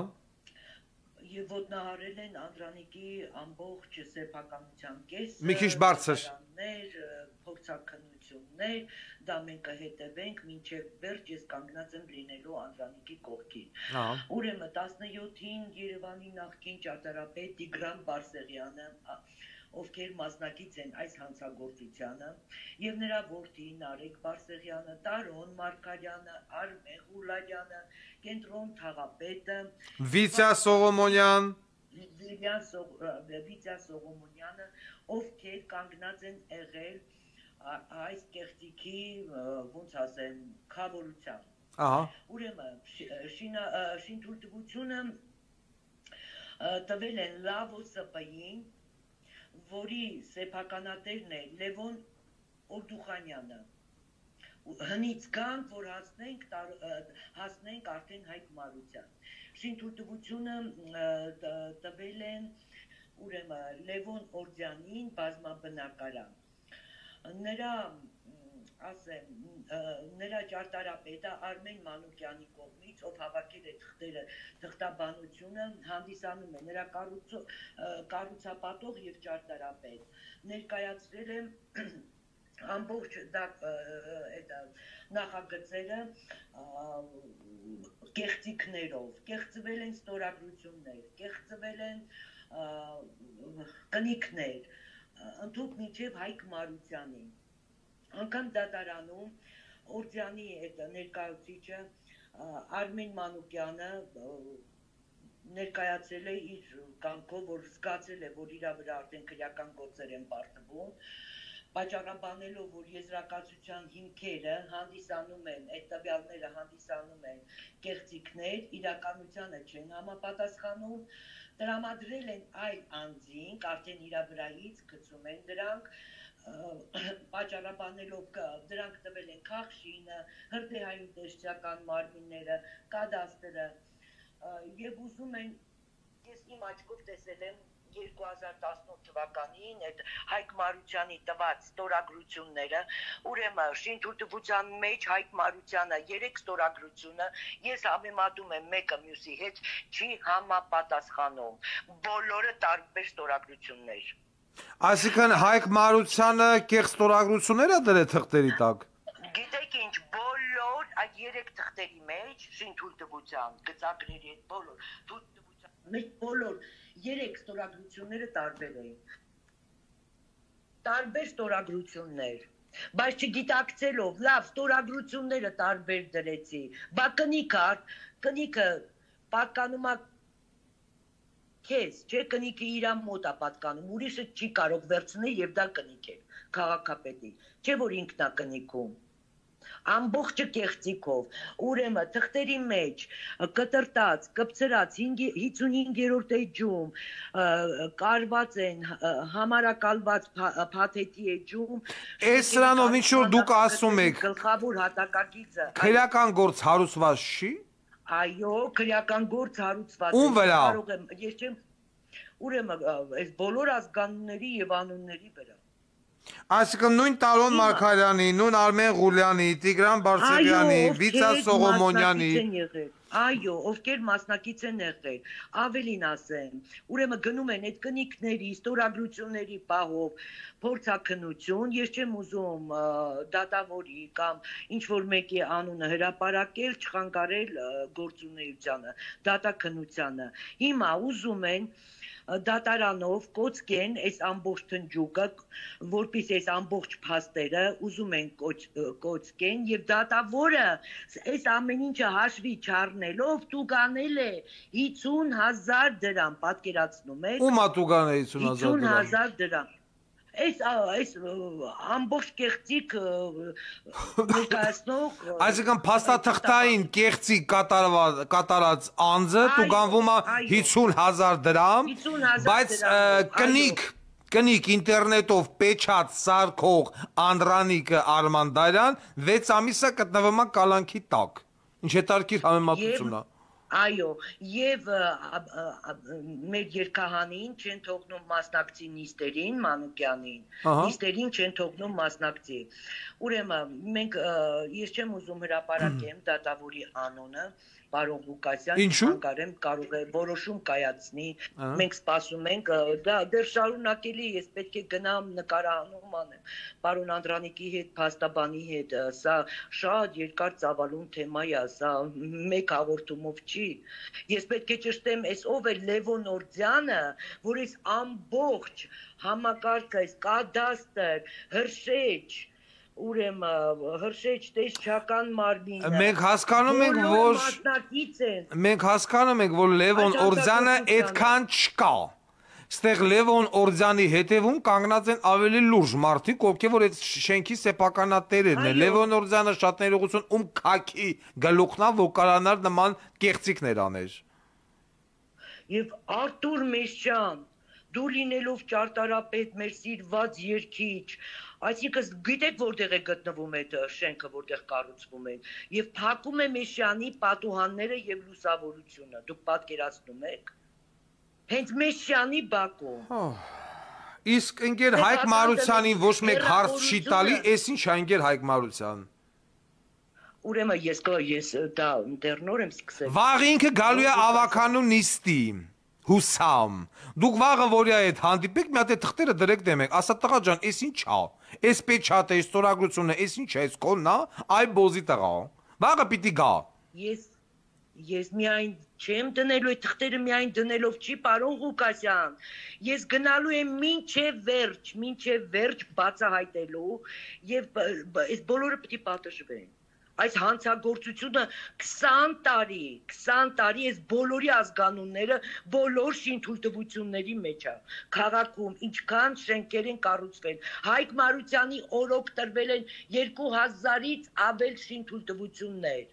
Եվ ոտնահարել են Անդրանիկի ամբողջ սեփականության կեսը, մի քիչ բարձր, փորձաքննություններ, դա մենք կհետևենք մինչև վերջ, ես կանգնած եմ լինելու Անդրանիկի կողքին։ Ուրեմն 17-ին Երևանի նախկին ճարտարապետ Տիգրան Բարսեղյանը, ովքեր մասնակից են այս հանցագործությանը, եւ նրա որդի Նարեկ Բարսեղյանը, Տարոն Մարգարյանը, Արմեն Ղուլարյանը, Կենտրոն թաղապետը, Վիցա Սողոմոնյան, Վիցա Սողոմոնյանը, ովքեր կանգնած են եղել այս կեղծիքի, ոնց ասեմ, քավորությամբ։ Ուրեմն շինթույլտվությունը տվել են Լավո ՍՊ-ին, որի սեփականատերն է Լևոն Օրդուխանյանը։ Հնից գանք, որ հասնենք արդեն Հայկ Մարության։ Շինթույլտվությունը տվել են ուրեմն Լևոն Օրդյանին բազմաբնակարան։ Նրա ասեմ, նրա ճարտարապետը Արմեն Մանուկյանի կողմից, ով հավաքել է թղթաբանությունը, հանդիսանում է նրա կառուցապատող եւ ճարտարապետ։ Ներկայացրել է ամբողջ նախագծերը կեղծիքներով, կեղծվել են ստորագրություններ, կեղծվել են կնիքներ, ընդհանուր մինչև Հայկ Մարությանի։ Անգամ դատարանում Օրձյանի ներկայացուցիչը Արմեն Մանուկյանը ներկայացել է իր կամքով, որ զգացել է, որ իր վրա արդեն քրեական գործեր են պարտվում, պատճառաբանելով, որ եզրակացության հիմքերը հանդիսանում են, այդ տվյալները հանդիսանում են կեղծիքներ, իրականությանը չեն համապատասխանում, տրամադրել են այլ անձինք, արդեն իր վրայից գցում են դրանք, պատճառաբանելով դրանք տվել են Քաղշինը, հրդեհային տեսչական մարմինները, կադաստրը եւ ուզում են, ես իմ աչքով տեսել եմ 2018 թվականին այդ Հայկ Մարությանի տված ստորագրությունները, ուրեմն շինթույլտվության մեջ Հայկ Մարությանը 3 ստորագրությունը, ես համեմատում եմ մեկը մյուսի հետ, չի համապատասխանում, բոլորը տարբեր ստորագրություններ։ Այսինքն Հայկ Մարությանը կեղծ ստորագրություններ է դրել թղթերի տակ։ Գիտեք ինչ, բոլոր այդ 3 թղթերի մեջ շինթույլտվության գծագրերի հետ բոլոր թույլտվության մեջ բոլոր 3 ստորագրությունները տարբեր էին։ Տարբեր ստորագրություններ, բայց չգիտակցելով, լավ, ստորագրությունները տարբեր դրեցի, բա կնիքը պատկանում է քեզ, չէ, կնիքը իրան մոտ է պատկանում, ուրիշը չի կարող վերցնել եւ դա կնիկ է, քաղաքապետի, չէ, որ ինքն է կնիքում։ Ամբողջը կեղծիքով, ուրեմն թղթերի մեջ կտրտած, կպցրած 55-րդ էջում կարված են համարակալված փաթեթի էջում։ Այս սրանով ինչ որ դուք ասում եք, գլխավոր հատակագիծը քրեական գործ հարուցված չի։ Այո, քրեական գործ հարուցված է։ Ում վրա։ Կարող եմ, ես չեմ, ուրեմն այս բոլոր ազգանունների եւ անունների վրա։ Այսինքն նույն Տարոն Մարգարյանի, նույն Արմեն Ղուլյանի, Տիգրան Բարսեղյանի, Վիցա Սողոմոնյանի, այո, ովքեր մասնակից են եղել, ավելին ասեմ, ուրեմն գնում են այդ կնիքների, ստորագրությունների պահով փորձաքննություն, ես չեմ ուզում դատավորի կամ ինչ-որ մեկի անունը հրապարակել, չխանգարել գործունեությանը, դատաքննությանը, հիմա ուզում են դատարանով կոծկեն այս ամբողջ թնջուկը, որպես այս ամբողջ փաստերը ուզում են կոծկեն եւ դատավորը այս ամեն ինչը հաշվի չառնելով տուգանել է 50,000 դրամ, պատկերացնում եք։ Ում է տուգանել 50,000 դրամ։ Այս ամբողջ կեղծիք ներկայացնող Այսինքն փաստաթղթային կեղծիք կատարած անձը տուգանվում է 50,000 դրամ, բայց կնիկ ինտերնետով պեչած սարքող Անդրանիկը Արմանդարյան 6 ամիսը գտնվում է կալանքի տակ։ Ինչ հետարքիր համեմատությունն է։ Այո, եւ մեր երկհանին չեն թողնում մասնակցի նիստերին, Մանուկյանին, նիստերին չեն թողնում մասնակցի։ Ուրեմն մենք ես չեմ ուզում հրապարակեմ դատավորի անունը, պարոն Ղուկասյան, ցանկարեմ կարող է որոշում կայացնի, մենք սպասում ենք, դա դեռ շարունակելի, ես պետք է գնամ նկարահանում անեմ, պարոն Անդրանիկի հետ, փաստաբանի հետ, սա շատ երկար ծավալուն թեմա է, սա մեկ հաղորդումով չի, ես պետք է ճշտեմ, այս ով է Լևոն Օրձյանը, որ այս ամբողջ համակարգը, այս կադաստր, հրշեջ, ուրեմն հրշեջ տեսչական մարմինը մենք հասկանում ենք, որ Լևոն Օրձյանը այդքան չկա։ Ստեղ Լևոն Օրձյանի հետևում կանգնած են ավելի լուրջ մարդիկ, ովքեր որ այդ շենքի սեփականատերերն են։ Լևոն Օրձյանը շատ ներողություն, ում քաքի գլուխն է, որ կարանար նման կեղծիքներ աներ։ Եվ Արտուր Մեսյան, դու լինելով ճարտարապետ, մեր սիրված երգիչ, այսինքն գիտեք որտեղ է գտնվում այդ շենքը, որտեղ կառուցվում են, եւ փակում է Մեսյանի պատուհանները եւ լուսավորությունը, դուք պատկերացնում եք։ Հենց Մեսյանի բակում։ Իսկ ընկեր Հայկ Մարությանին ոչ մեկ հարց չի տալի, էս ինչ է ընկեր Հայկ Մարության։ Ուրեմն ես դա դեռ նոր եմ սկսել։ Վաղ ինքը գալու է ավականու նիստի, հուսամ։ Դուք վաղը որի այդ հանդիպեք, մի հատ է թղթերը դրեք դեմեք, ասա տղա ջան, էս ինչ է։ Էս պեչատը, էս ստորագրությունը, էս ինչ է, էս կոնն է, այ բոզի տղա։ Վաղը պիտի գա։ Ես միայն չեմ դնելու այդ թղթերը միայն դնելով չի, պարոն Ղուկասյան։ Ես գնալու եմ մինչև վերջ բացահայտելու եւ այս բոլորը պիտի պատժվեն։ Այս հանցագործությունը 20 տարի այս բոլորի ազգանունները բոլոր շինթույլտվությունների մեջ է։ Քաղաքում ինչքան շենքեր են կառուցվել։ Հայկ Մարությանի օրոք տրվել են 2000-ից ավել շինթույլտվություններ։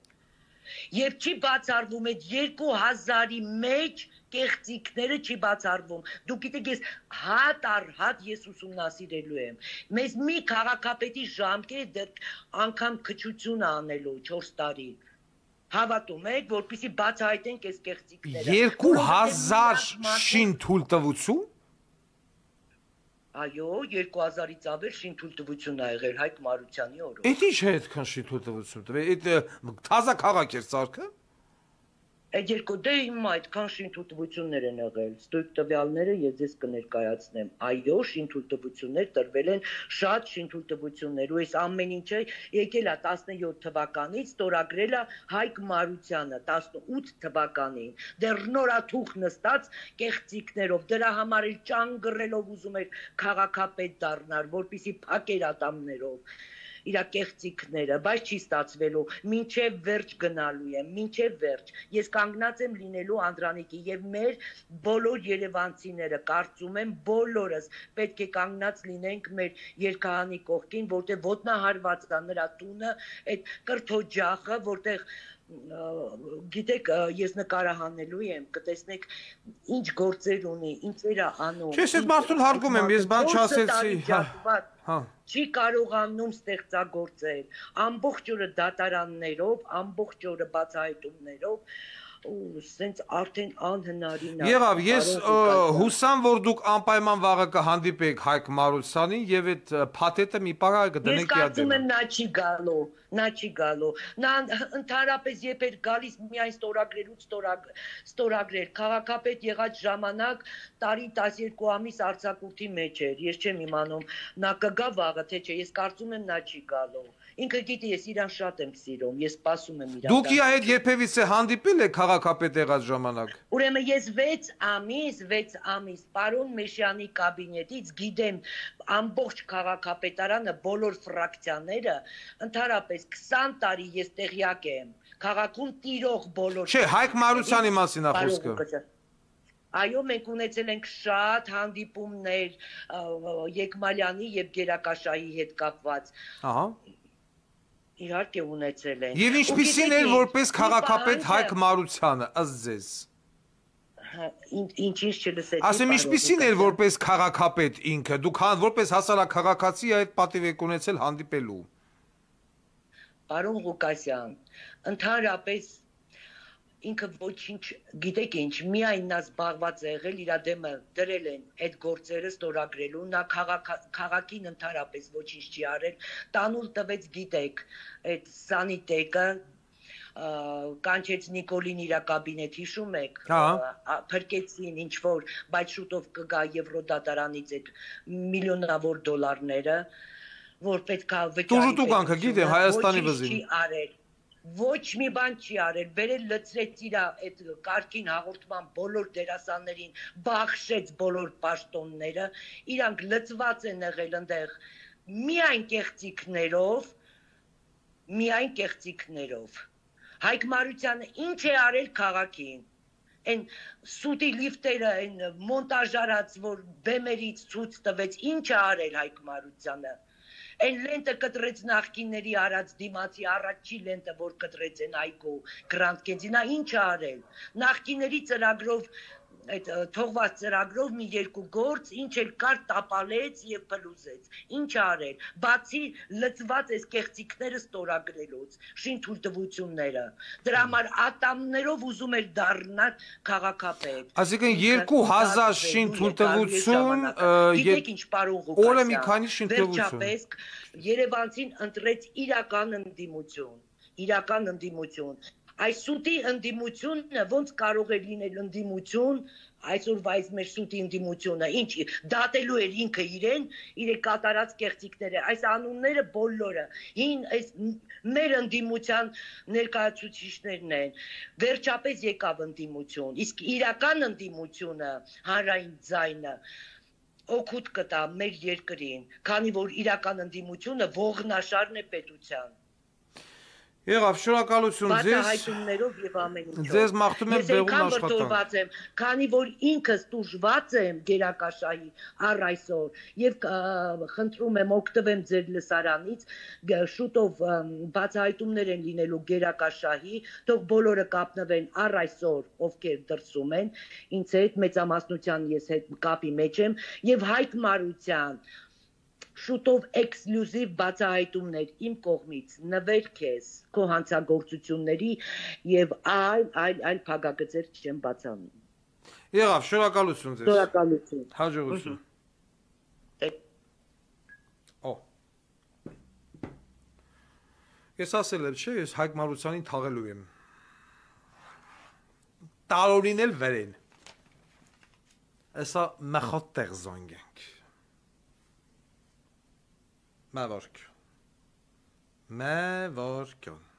Եվ չի բացառվում այդ 2000-ի մեջ կեղծիքները չի բացառվում։ Դուք գիտեք ես հատ առ հատ ես ուսումնասիրելու եմ։ Մեզ մի քաղաքապետի ժամկետ դեռ անգամ քչություն անելու 4 տարի։ Հավատում եք, որպեսզի բացահայտենք այս կեղծիքները։ 2000 շինթույլտվություն։ Այո, 2000-ից ավել շինթույլտվություն ա եղել Հայկ Մարությանի օրոք։ Էդ ինչ է այդքան շինթույլտվություն։ Այդ թազա քաղաք էր սարքը։ Այդ դե հիմա այդքան շինթույլտվություններ են եղել, ստույգ տվյալները ես ձեզ կներկայացնեմ, այո, շինթույլտվություններ տրվել են, շատ շինթույլտվություններ, ու այս ամեն ինչը եկել է 17 թվականից, ստորագրել է Հայկ Մարությանը 18 թվականին, դեռ նորաթուխ նստած կեղծիքներով, դրա համար էլ ճանգռելով ուզում էր քաղաքապետ դառնալ, որպեսզի փակեր ատամներով իր կեղծիքները, բայց չի ստացվելու, մինչև վերջ գնալու եմ, մինչև վերջ, ես կանգնած եմ լինելու Անդրանիկի և մեր բոլոր երևանցիները, կարծում եմ բոլորս պետք է կանգնած լինենք մեր երգահանի կողքին, որտեղ ոտնահարված է նրա տունը, այդ կրթօջախը, որտեղ գիտեք, ես նկարահանելու եմ, կտեսնեք ինչ գործեր ունի, ինչեր է անում։ Չէ, ես մարդուն հարգում եմ, ես բան չասեցի։ Չի կարողանում ստեղծագործել, ամբողջ օրը դատարաններով, ամբողջ օրը բացահայտումներով, ու սենց արդեն անհնարին է։ Եղավ, ես հուսամ, որ դուք անպայման վաղը կհանդիպեք Հայկ Մարությանին եւ այդ փաթեթը մի պահ կդնեք իա դեմ։ Ես կարծում եմ նա չի գալու։ Նա ընդհանրապես երբ էր գալիս միայն ստորագրելուց ստորագրել։ Քաղաքապետ եղած ժամանակ տարի 12 ամիս արձակուրդի մեջ էր։ Ես չեմ իմանում նա կգա վաղը թե չէ։ Ես կարծում եմ նա չի գալու։ Ինքը գիտի ես իրան շատ եմ սիրում, ես սպասում եմ իրան։ Դուք իա հետ երբևիցե հանդիպել եք քաղաքապետ եղած ժամանակ։ Ուրեմն ես 6 ամիս պարոն Մեշյանի կաբինետից գիտեմ ամբողջ քաղաքապետարանը, բոլոր ֆրակցիաները, ընդհանրապես 20 տարի ես տեղյակ եմ։ Քաղաքում տիրող բոլոր։ Չէ, Հայկ Մարությանի մասին է խոսքը։ Այո, մենք ունեցել ենք շատ հանդիպումներ Եկմալյանի եւ Գերակաշայի հետ կապված։ Ահա։ Իհարկե ունեցել են։ Եվ ինչպիսին էր որպես քաղաքապետ Հայկ Մարությանը, ըստ ձեզ։ Ինչ չլսեցի։ Ասեմ, ինչպիսին էր որպես քաղաքապետ ինքը, դուք որպես հասարակաքաղաքացի այդ պատիվ եք ունեցել հանդիպելու։ Պարոն Ղուկասյան, ընդհանրապես ինքը ոչինչ, գիտեք ինչ, միայն նա զբաղված է եղել, իր դեմը դրել են այդ գործերը ստորագրելու, նա քաղաքին ընդհանրապես ոչինչ չի արել, տանուլ տվեց, գիտեք, այդ սանիտեկը, կանչեց Նիկոլին իր կաբինետ, հիշում եք, փրկեցին ինչ-որ, բայց շուտով կգա Եվրոդատարանից այդ միլիոնավոր դոլարները, որ պետք է վճարի։ Տուժուտու կանքը, գիտեմ, Հայաստանի վզին։ Ոչ մի բան չի արել, վերել լծրեց իր այդ կարգին հաղորդման բոլոր դերասաններին, բախշեց բոլոր պաշտոնները, իրանք լծված են եղել ընդեղ միայն կեղծիքներով։ Հայկ Մարությանը ինչ է արել քաղաքին, այն սուտի լիֆտերը, այն մոնտաժարած, որ բեմերից ցույց տվեց, ինչ է արել Հայկ Մարությանը։ Այն լենտը կտրեց նախկինների արած դիմացի առաջի լենտը, որ կտրեց են Այգու Գրանդ Կենզի, նա ինչ է արել։ Նախկինների ծրագրով այդ թողված ծրագրով մի երկու գործ, ինչ էլ կար տապալեց եւ փլուզեց։ Ինչ արել։ Բացի լծված այս կեղծիքները ստորագրելուց, շինթույլտվությունները։ Դրա համար ատամներով ուզում էր դառնալ քաղաքապետ։ Այսինքն 2000 շինթույլտվություն, գիտեք ինչ պարոն Ղուկասյան։ Օրը մի քանի շինթույլտվություն։ Վերջապես Երևանցին ընտրեց իրական ընդդիմություն։ Այս սուտի ընդդիմությունը ոնց կարող է լինել ընդդիմություն, այսօրվա այս մեր սուտի ընդդիմությունը, ինչ դատելու էր ինքը իրեն, իր կատարած կեղծիքները, այս անունները բոլորը, հին այս մեր ընդդիմության ներկայացուցիչներն են, վերջապես եկավ ընդդիմություն, իսկ իրական ընդդիմությունը, հանրային ձայնը, օգուտ կտա մեր երկրին, քանի որ իրական ընդդիմությունը ողնաշարն է պետության։ Եղավ, շնորհակալություն ձեզ։ Բացահայտումներով եւ ամեն ինչով։ Ձեզ մաղթում եմ բեղուն աշխատանք։ Քանի որ ինքս տուժված եմ գերակաշահի առ այսօր եւ խնդրում եմ օգտվեմ ձեր լսարանից, շուտով բացահայտումներ են լինելու գերակաշահի, թող բոլորը կապնվեն առ այսօր, ովքեր դրսում են, ինձ հետ մեծամասնության ես հետ կապի մեջ եմ եւ Հայկ Մարության շուտով էքսկլյուզիվ բացահայտումներ իմ կողմից նվեր քեզ քո հանցագործությունների եւ այլ փակագծեր չեմ բացանում։ Եղավ, շնորհակալություն ձեզ։ Շնորհակալություն։ Հաջողություն։ Ես ասել եմ, չէ, ես Հայկ Մարությանին թաղելու եմ։ Տարօրին էլ վերեն։ Այսա մխոտեղ զանգենք։ Մևորքյուն։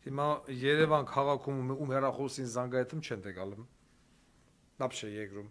Հիմա Երևան քաղաքում ում հեռախոսին զանգայթում չեն տեկալում։ Նապշե երկրում։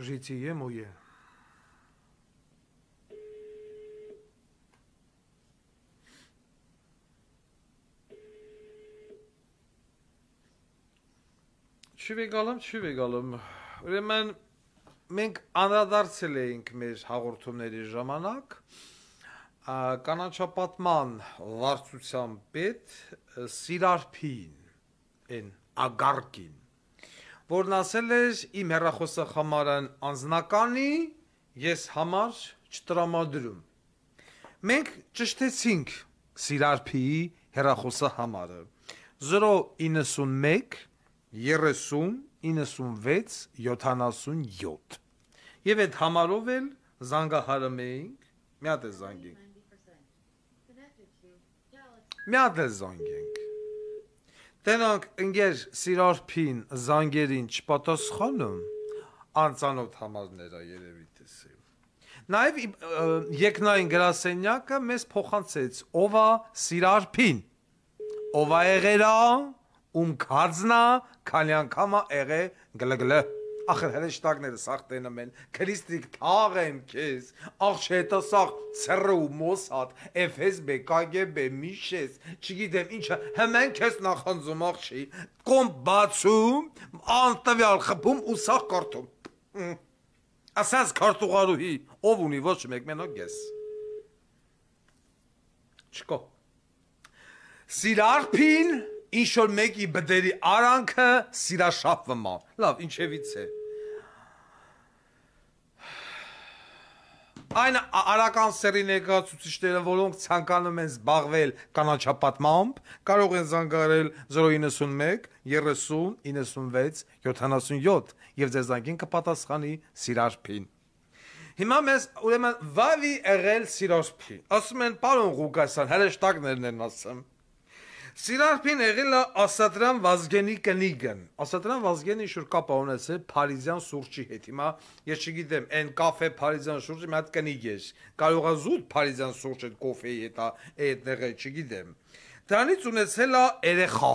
Житие мое. Չի վեգալում։ Ուրեմն մենք անդրադարձել էինք մեր հաղորդումների ժամանակ կանաչապատման վարչության պետ Սիրարփին են ագարկին, որն ասել էր իմ հեռախոսը համարն անձնականի, ես համար չտրամադրում։ Մենք ճշտեցինք Սիրարփիի հեռախոսը համարը 091 30 96 77 եւ այդ համարով էլ զանգահարում էինք, մի հատ է զանգենք։ Տենանք ընկեր Սիրարփին զանգերին չպատասխանում անծանոթ համարները երևի տեսի։ Նաև երկնային գրասենյակը մեզ փոխանցեց ով է Սիրարփին, ով է եղերա, քածնա, քանի անգամ է եղե գլգլը։ Ախր հրեշտակները սաղ տենում են, քրիստիկ թաղեմ քեզ, աղջ հետը սաղ ծրը ու մոսատ, FSB, KGB, միշես, չգիտեմ ինչը, հմեն քեզ նախանձում աղջի, կոմբ բացում, անտվյալ խպում ու սաղ կարդում։ Ասած քարտուղարուհի, ով ունի ոչ մեկ մենակ ես։ Չկո։ Սիրարփին ինչ-որ մեկի բդերի արանքը սիրաշապվում է։ Լավ, ինչևից է։ Այն արական սերի ներկայացուցիչները, որոնք ցանկանում են զբաղվել կանաչապատմամբ, կարող են զանգարել 091 30 96 77 եւ ձեր զանգին կպատասխանի Սիրարփին։ Հիմա մեզ ուրեմն վավի եղել Սիրարփի։ Ասում են, պարոն Ղուկասյան, հրեշտակներն են ասում։ Սիրարփին եղել է Ասատրան Վազգենի կնիգն։ Ասատրան Վազգենը ինչ-որ կապ ունեցել Փարիզյան սուրճի հետ։ Հիմա ես չգիտեմ, այն կաֆե Փարիզյան սուրճը մի հատ կնիգ է։ Կարող է զուտ Փարիզյան սուրճ այդ կոֆեի հետ այդ եղել, չգիտեմ։ Դրանից ունեցել է երեխա։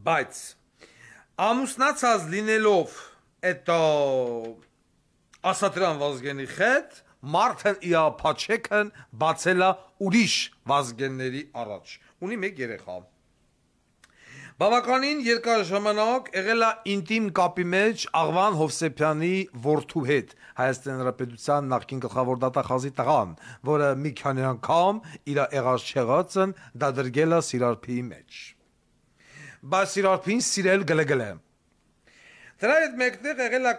Բայց ամուսնացած լինելով այդ Ասատրան Վազգենի հետ Մարդն իա փաչեքն բացելա ուրիշ Վազգենների առաջ։ Ունի մեկ երեխա։ Բավականին երկար ժամանակ եղել է ինտիմ կապի մեջ Աղվան Հովսեփյանի որդու հետ, Հայաստան Հանրապետության նախկին գլխավոր դատախազի տղան, որը մի քանի անգամ իր եղած չեղածն դադրգել է Սիրարփիի մեջ։ Բայց Սիրարփին սիրել գլգլ է։ Դրա հետ մեկտեղ եղել է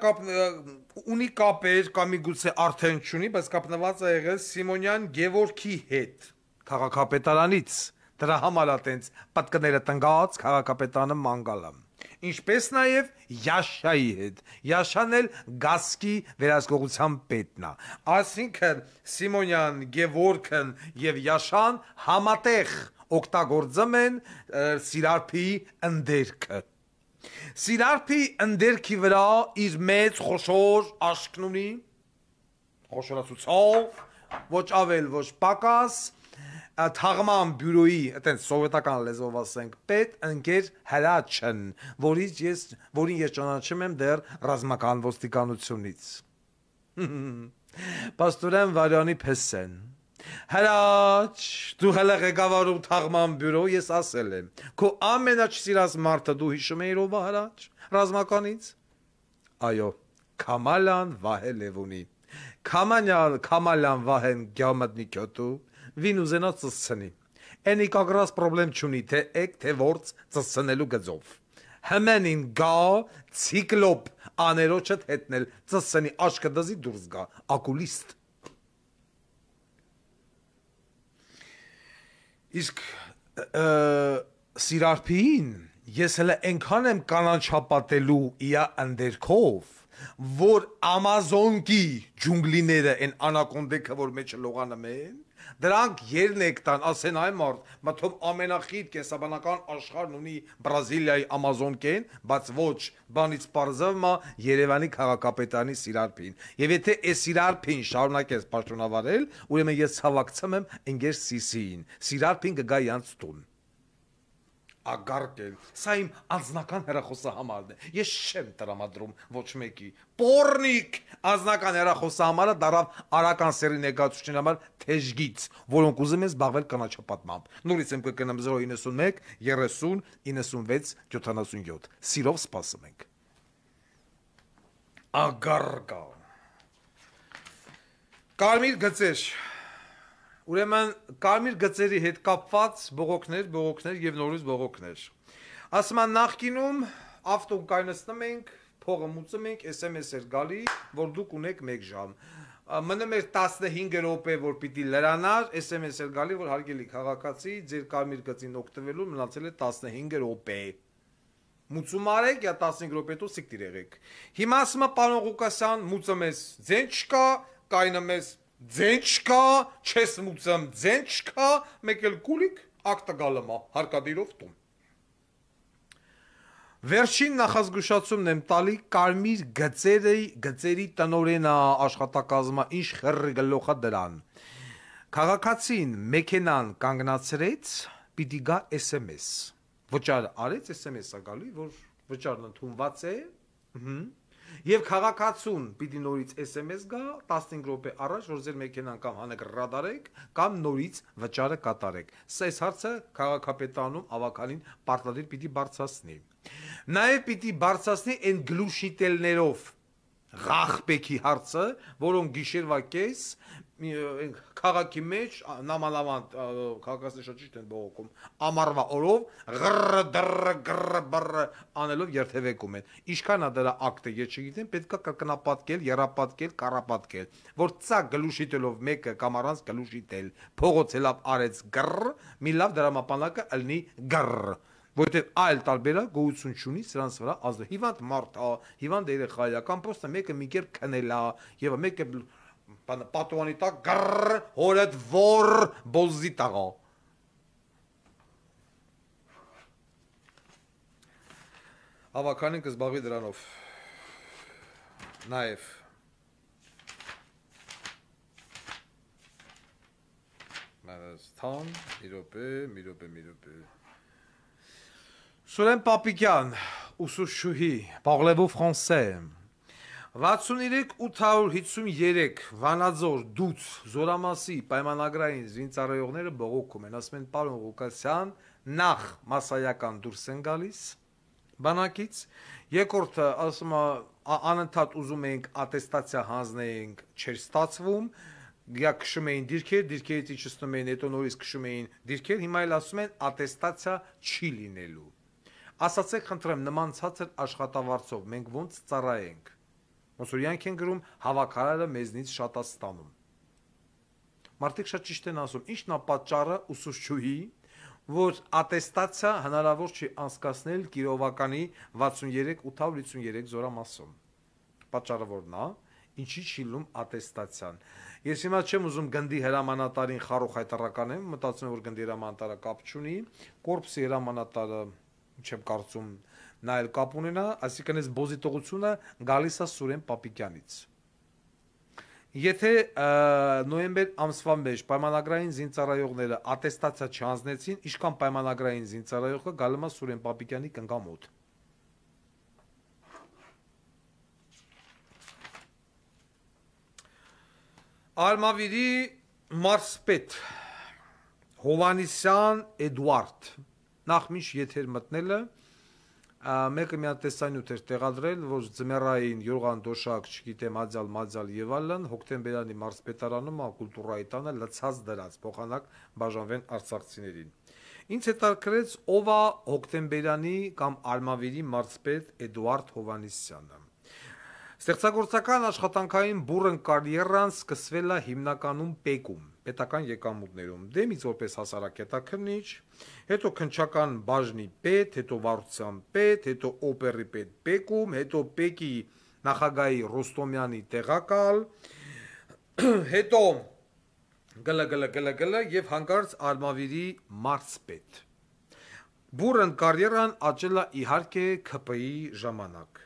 ունի կապեր կամ միգուցե արդեն չունի, բայց կապնված է եղել Սիմոնյան Գևորգի հետ քաղաքապետարանից։ Դրա համար է տենց պատկները տնկած քաղաքապետարանը մանգալը։ Ինչպես նաև Յաշայի հետ։ Յաշան էլ Գասկի վերահսկողության պետն է։ Այսինքն Սիմոնյան Գևորգն եւ Յաշան համատեղ օգտագործում են Սիրարփի ընդերքը։ Սիրարփի ընդերքի վրա իր մեծ խոշոր աշկն ունի, խոշորացուցով, ոչ ավել, ոչ պակաս, թաղման բյուրոյի, այտենց սովետական լեզվով ասենք, պետ ընկեր Հրաչն, որին ես ճանաչում եմ դեռ ռազմական ոստիկանությունից։ Պաստորեն Վարյանի Փեսեն։ Հրաչ, դու հələ ղեկավարում թաղման բյուրո, ես ասել եմ, քո ամենաչսիրած մարդը դու հիշում ես ով է Հրաչ ռազմականից։ Այո, Քամալյան Վահե Լևոնի։ Քամալյան Վահեն գյամատնի քյոտու, վին ուզենա ծծցնի։ Էնի կագրած պրոբլեմ չունի, թե էկ, թե որց ծծցնելու գծով։ Հմենին գա ցիկլոպ աներոջդ հետնել, ծծցնի աշկը դզի դուրս գա, ակուլիստ։ Իսկ Սիրարփին ես հələ այնքան եմ կանանչապատելու իա ընդերքով, որ Ամազոնկի ջունգլիները են անակոնդեքը, որ մեջը լողանում են, դրանք երնեք տան, ասեն այ մարդ, մթում ամենախիտ կեսաբանական աշխարհն ունի Բրազիլիայի Ամազոնկեն, բայց ոչ, բանից պարզվում է Երևանի քաղաքապետարանի Սիրարփին։ Եվ եթե այս Սիրարփին շարունակես պաշտոնավարել, ուրեմն ես ցավակցում եմ ընկեր Սիսիին։ Սիրարփին կգա յանց տուն։ Ագարկել, սա իմ անձնական հեռախոսահամարն է, ես չեմ տրամադրում ոչ մեկի, պորնիկ անձնական հեռախոսահամարը դարավ արական սերի ներկայացուցիչների համար թեժգից, որոնք ուզում են զբաղվել կանաչապատմամբ, նորից եմ կրկնում 091 30 96 77, սիրով սպասում ենք։ Ագարկա, կարմիր գծեր, ուրեմն կարմիր գծերի հետ կապված բողոքներ եւ նորից բողոքներ։ Ասում են նախկինում ավտոն կայնացնում ենք, փողը մուծում ենք, SMS էր գալի, որ դուք ունեք 1 ժամ։ Մնում էր 15 րոպե, որ պիտի լրանար, SMS էր գալի, որ հարգելի քաղաքացի, ձեր կարմիր գծին օգտվելու մնացել է 15 րոպե։ Մուծում արեք, յա 15 րոպե դու սիկտիր եղեք։ Հիմա ասում է պարոն Ղուկասյան, մուծում ես, ձեն չկա, կայնում ես, ձեն չկա, չես մուծում, ձեն չկա, մեկ էլ կուլիկ, ակտը գալմա հարկադիրով տուն։ Վերջին նախազգուշացումն եմ տալի կարմիր գծերի տնօրենը աշխատակազմը ինչ խռի գլոխա դրան։ Քաղաքացին մեքենան կանգնացրեց, պիտի գա SMS։ Վճարը արեց SMS-ը գալի, որ վճարն ընդունված է։ Եվ քաղաքացուն պիտի նորից SMS գա 15 րոպե առաջ, որ ձեր մեքենան կամ հանեք ռադարեք, կամ նորից վճարը կատարեք։ Սա այս հարցը քաղաքապետարանում ավականին պարտադիր պիտի բարձրացնի։ Նաև պիտի բարձրացնի այն գլուշիտելներով ղախպեքի հարցը, որոնք գիշերվա կես քաղաքի մեջ նամանավանդ քաղաքացիները շատ ճիշտ են բողոքում ամառվա օրով գրը դրը գրը բռը անելով երթևեկում են ինչքան է դրա ակտը ես չգիտեմ պետք է կրկնապատկել եռապատկել կառապատկել որ ցա գլուշիտելով մեկը կամ առանց գլուշիտել փողոցելավ արեց գրը մի լավ դրամապանակը ըլնի գրը որտեղ այլ տարբերակ գոյություն չունի սրանց վրա ազդու հիվանդ մարդ է հիվանդ երեխա է կամ պրոստը մեկը մի կերպ քնել է եւ մեկը պատուանի տակ գրը հորդ որ բոզի տաղա ավականին կզբաղվի դրանով նաեւ Մարտան մի րոպե Սուրեն Պապիկյան, ուսուցչուհի, parlez-vous français 63853 Վանաձոր, Դուց, Զորամասի պայմանագրային զինծառայողները բողոքում են, ասում են պարոն Ղուկասյան, նախ մասսայական դուրս են գալիս բանակից, երկրորդը ասում է անընդհատ ուզում ենք ատեստացիա հանձնենք, չէր ստացվում, քշում էին դիրքերից իջեցնում էին, հետո նորից քշում էին դիրքեր, հիմա էլ ասում են ատեստացիա չի լինելու Ասացեք խնդրեմ նման ցածր աշխատավարձով մենք ոնց ծառայենք ոնց որ յանք են գրում հավաքարարը մեզնից շատ է ստանում Մարդիկ շատ ճիշտ են ասում ինչն է պատճառը ուսուցչուհի որ ատեստացիա հնարավոր չի անցկացնել Կիրովականի 63853 զորամասում պատճառը որն է ինչի չի լում ատեստացիան Ես հիմա չեմ ուզում գնդի հրամանատարին խարող հայտարարականեմ մտածում եմ որ գնդի հրամանատարը կապ չունի կորպուսի հրամանատարը չեմ կարծում նա էլ կապ ունենա, այսինքն այս բոզիտողությունը գալիս է Սուրեն Պապիկյանից։ Եթե նոյեմբեր ամսվա մեջ պայմանագրային զինծառայողները ատեստացիա չհանձնեցին, ինչքան պայմանագրային զինծառայողը գալու է Սուրեն Պապիկյանի կնգամոտ։ Արմավիրի մարզպետ Հովանիսյան Էդուարդ Նախմիշ եթեր մտնելը մեկը մի հատ տեսանյութ էր տեղադրել, որ ձմեռային յորղան դոշակ, չգիտեմ, մadzal եւ այլն, հոկտեմբերանի մարզպետարանում կուլտուրայի տանը լցած դրած փոխանակ բաժանվեն արցախցիներին։ Ինչ հետաքրքրեց ով է հոկտեմբերանի կամ Արմավիրի մարզպետ Էդուարդ Հովանիսյանը։ Ստեղծագործական աշխատանքային բուրըն կարիերան սկսվել է հիմնականում Պեկում, պետական եկամուտներում, դեմից որպես հասարակետաքննիչ, հետո քննչական բաժնի պետ, հետո վարչության պետ, հետո օպերի պետ Պեկում, հետո Պեկի նախագահի Ռոստոմյանի տեղակալ, հետո գլը եւ հանկարծ Արմավիրի մարզպետ։ Բուրըն կարիերան աճել է իհարկե ՔՊ-ի ժամանակ։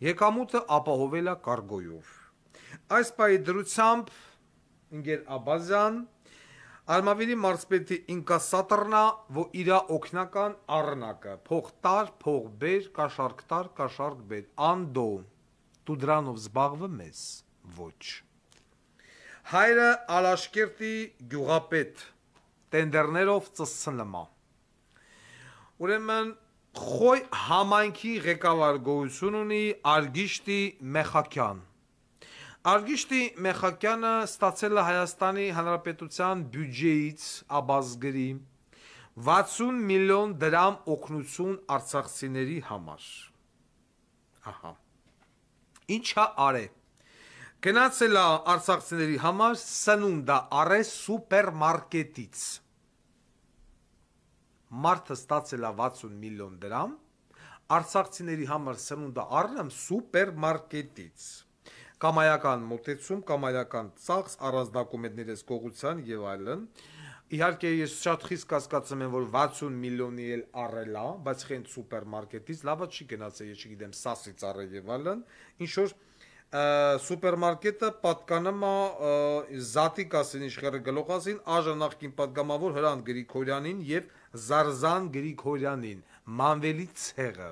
Եկամուտը ապահովել է կարգոյով։ Այս պահի դրությամբ Ինգեր Աբազյան Արմավիրի մարզպետի ինկասատորն է, որ իր օգնական առնակը, փող տար, փող բեր, կաշառք տար, կաշառք բեր, անդո, դու դրանով զբաղվում ես, ոչ։ Հայրը Ալաշկերտի գյուղապետ, տենդերներով ծսցնում է։ Ուրեմն Խոյ համայնքի ղեկավար գոյություն ունի Արգիշտի Մեխակյան։ Արգիշտի Մեխակյանը ստացել է Հայաստանի Հանրապետության բյուջեից աբազգրի 60 միլիոն դրամ օգնություն արցախցիների համար։ Ահա։ Ինչա արե։ Գնացել է արցախցիների համար սնունդը արե սուպերմարկետից։ Մարդը ստացել է 60 միլիոն դրամ, արցախցիների համար սնունդը առնեմ սուպերմարկետից։ Կամայական մոտեցում, կամայական ծախս, առանց դոկումենտների գողության եւ այլն։ Իհարկե ես շատ խիստ կասկածում եմ, որ 60 միլիոնի էլ առել է, բայց խեն սուպերմարկետից լավը չի գնացել, ես չգիտեմ, սասից առել եւ այլն, ինչ որ սուպերմարկետը պատկանում է Զատիկ ասին իշխերը գլուխ ասին, ԱԺ նախկին պատգամավոր Հրանտ Գրիգորյանին եւ Զարզան Գրիգորյանին, Մանվելի ցեղը։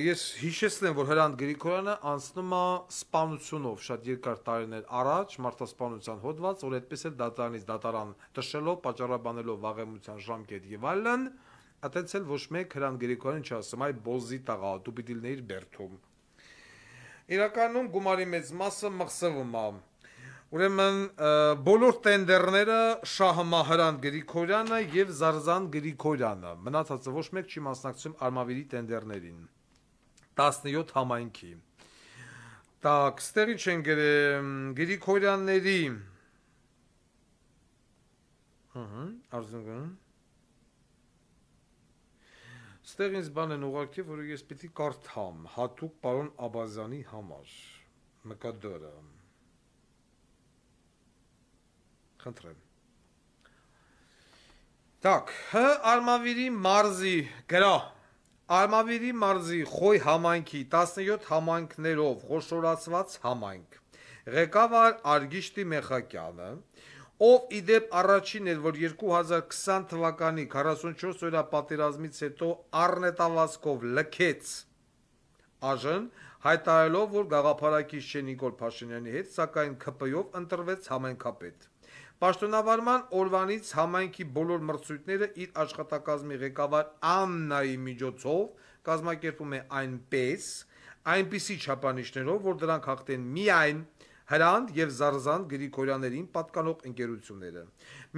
Ես հիշեցնեմ, որ Հրանտ Գրիգորյանը անցնում է սպանությունով շատ երկար տարիներ առաջ, մարդասպանության հոդված, որ այդպես էլ դատարանից դատարան տշելով, պատճառաբանելով վաղեմության ժամկետ եւ այլն, այդպես էլ ոչ մեկ Հրանտ Գրիգորյանը չասում, այ բոզի տղա, դու պիտի լինեիր բերդում։ Իրականում գումարի մեծ մասը մղսվում է։ Ուրեմն բոլոր տենդերները շահում է Հրանտ Գրիգորյանը եւ Զարզան Գրիգորյանը, մնացածը ոչ մեկ չի մասնակցում Արմավիրի տենդերներին։ 17 համայնքի։ Так, ստեղի չեն Գրիգորյանների արզունգան Ստեղ ինձ բան են ուղարկել, որ ես պիտի կարդամ հատուկ պարոն Աբազյանի համար մկադորը խնդրեմ Так, Արմավիրի մարզի գրա Արմավիրի մարզի Խոյ համայնքի 17 համայնքներով խոշորացված համայնք ղեկավար Արգիշտի Մեխակյանը ով իդեպ առաջին էր, որ 2020 թվականի 44 օրյա պատերազմից հետո առնետավազքով լքեց ԱԺ-ն, հայտարարելով, որ գաղափարակիչ չէ Նիկոլ Փաշինյանի հետ, սակայն ՔՊ-ով ընտրվեց համայնքապետ։ Պաշտոնավարման օրվանից համայնքի բոլոր մրցույթները իր աշխատակազմի ղեկավար Աննայի միջոցով կազմակերպում է այնպիսի չափանիշներով, որ դրանք հաղթեն միայն Հրանտ եւ Զարզան Գրիգորյաններին պատկանող ընկերությունները։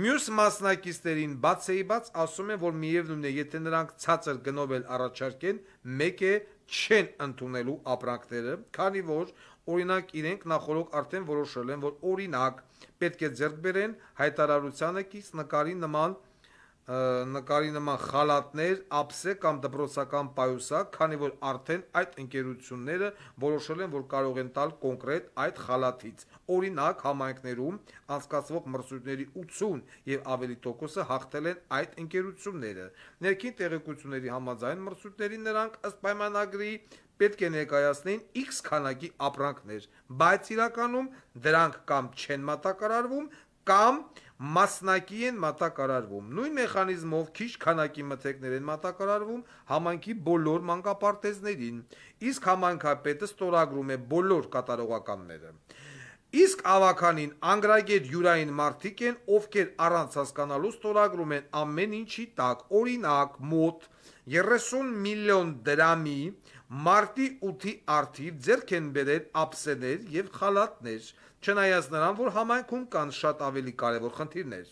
Մյուս մասնակիցներին բացեիբաց ասում են, որ միևնույն է, եթե նրանք ցածր գնով էլ առաջարկեն, մեկ է չեն ընդունելու ապրանքները, քանի որ օրինակ իրենք նախորդ արդեն որոշել են, որ օրինակ պետք է ձեռք բերեն հայտարարությանը կից նկարի նման խալատներ, ափսե կամ դպրոցական պայուսակ, քանի որ արդեն այդ ընկերությունները որոշել են, որ կարող են տալ կոնկրետ այդ խալաթից։ Օրինակ համայնքներում անցկացվող մրցույթների 80 եւ ավելի տոկոսը հաղթել են այդ ընկերությունները։ Ներքին տեղեկությունների համաձայն մրցույթներին նրանք ըստ պայմանագրի պետք է ներկայացնեին X քանակի ապրանքներ, բայց իրականում դրանք կամ չեն մատակարարվում, կամ մասնակի են մատակարարվում։ Նույն մեխանիզմով քիչ քանակի մթերքներ են մատակարարվում համայնքի բոլոր մանկապարտեզներին, իսկ համայնքապետը ստորագրում է բոլոր կատարողականները։ Իսկ ավականին անգրագետ յուրային մարդիկ են, ովքեր առանց հասկանալու ստորագրում են ամեն ինչի տակ, օրինակ մոտ 30 միլիոն դրամի մարտի 8-ի արդիվ ձեռք են բերել ափսեներ եւ խալատներ, չնայած նրան, որ համայնքում կան շատ ավելի կարևոր խնդիրներ։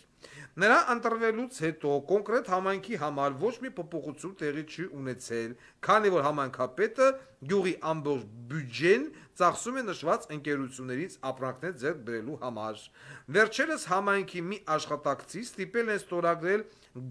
Նրա ընտրվելուց հետո կոնկրետ համայնքի համար ոչ մի փոփոխություն տեղի չի ունեցել, քանի որ համայնքապետը գյուղի ամբողջ բյուջեն ծախսում է նշված ընկերություններից ապրանքներ ձեռք բերելու համար։ Վերջերս համայնքի մի աշխատակցի ստիպել են ստորագրել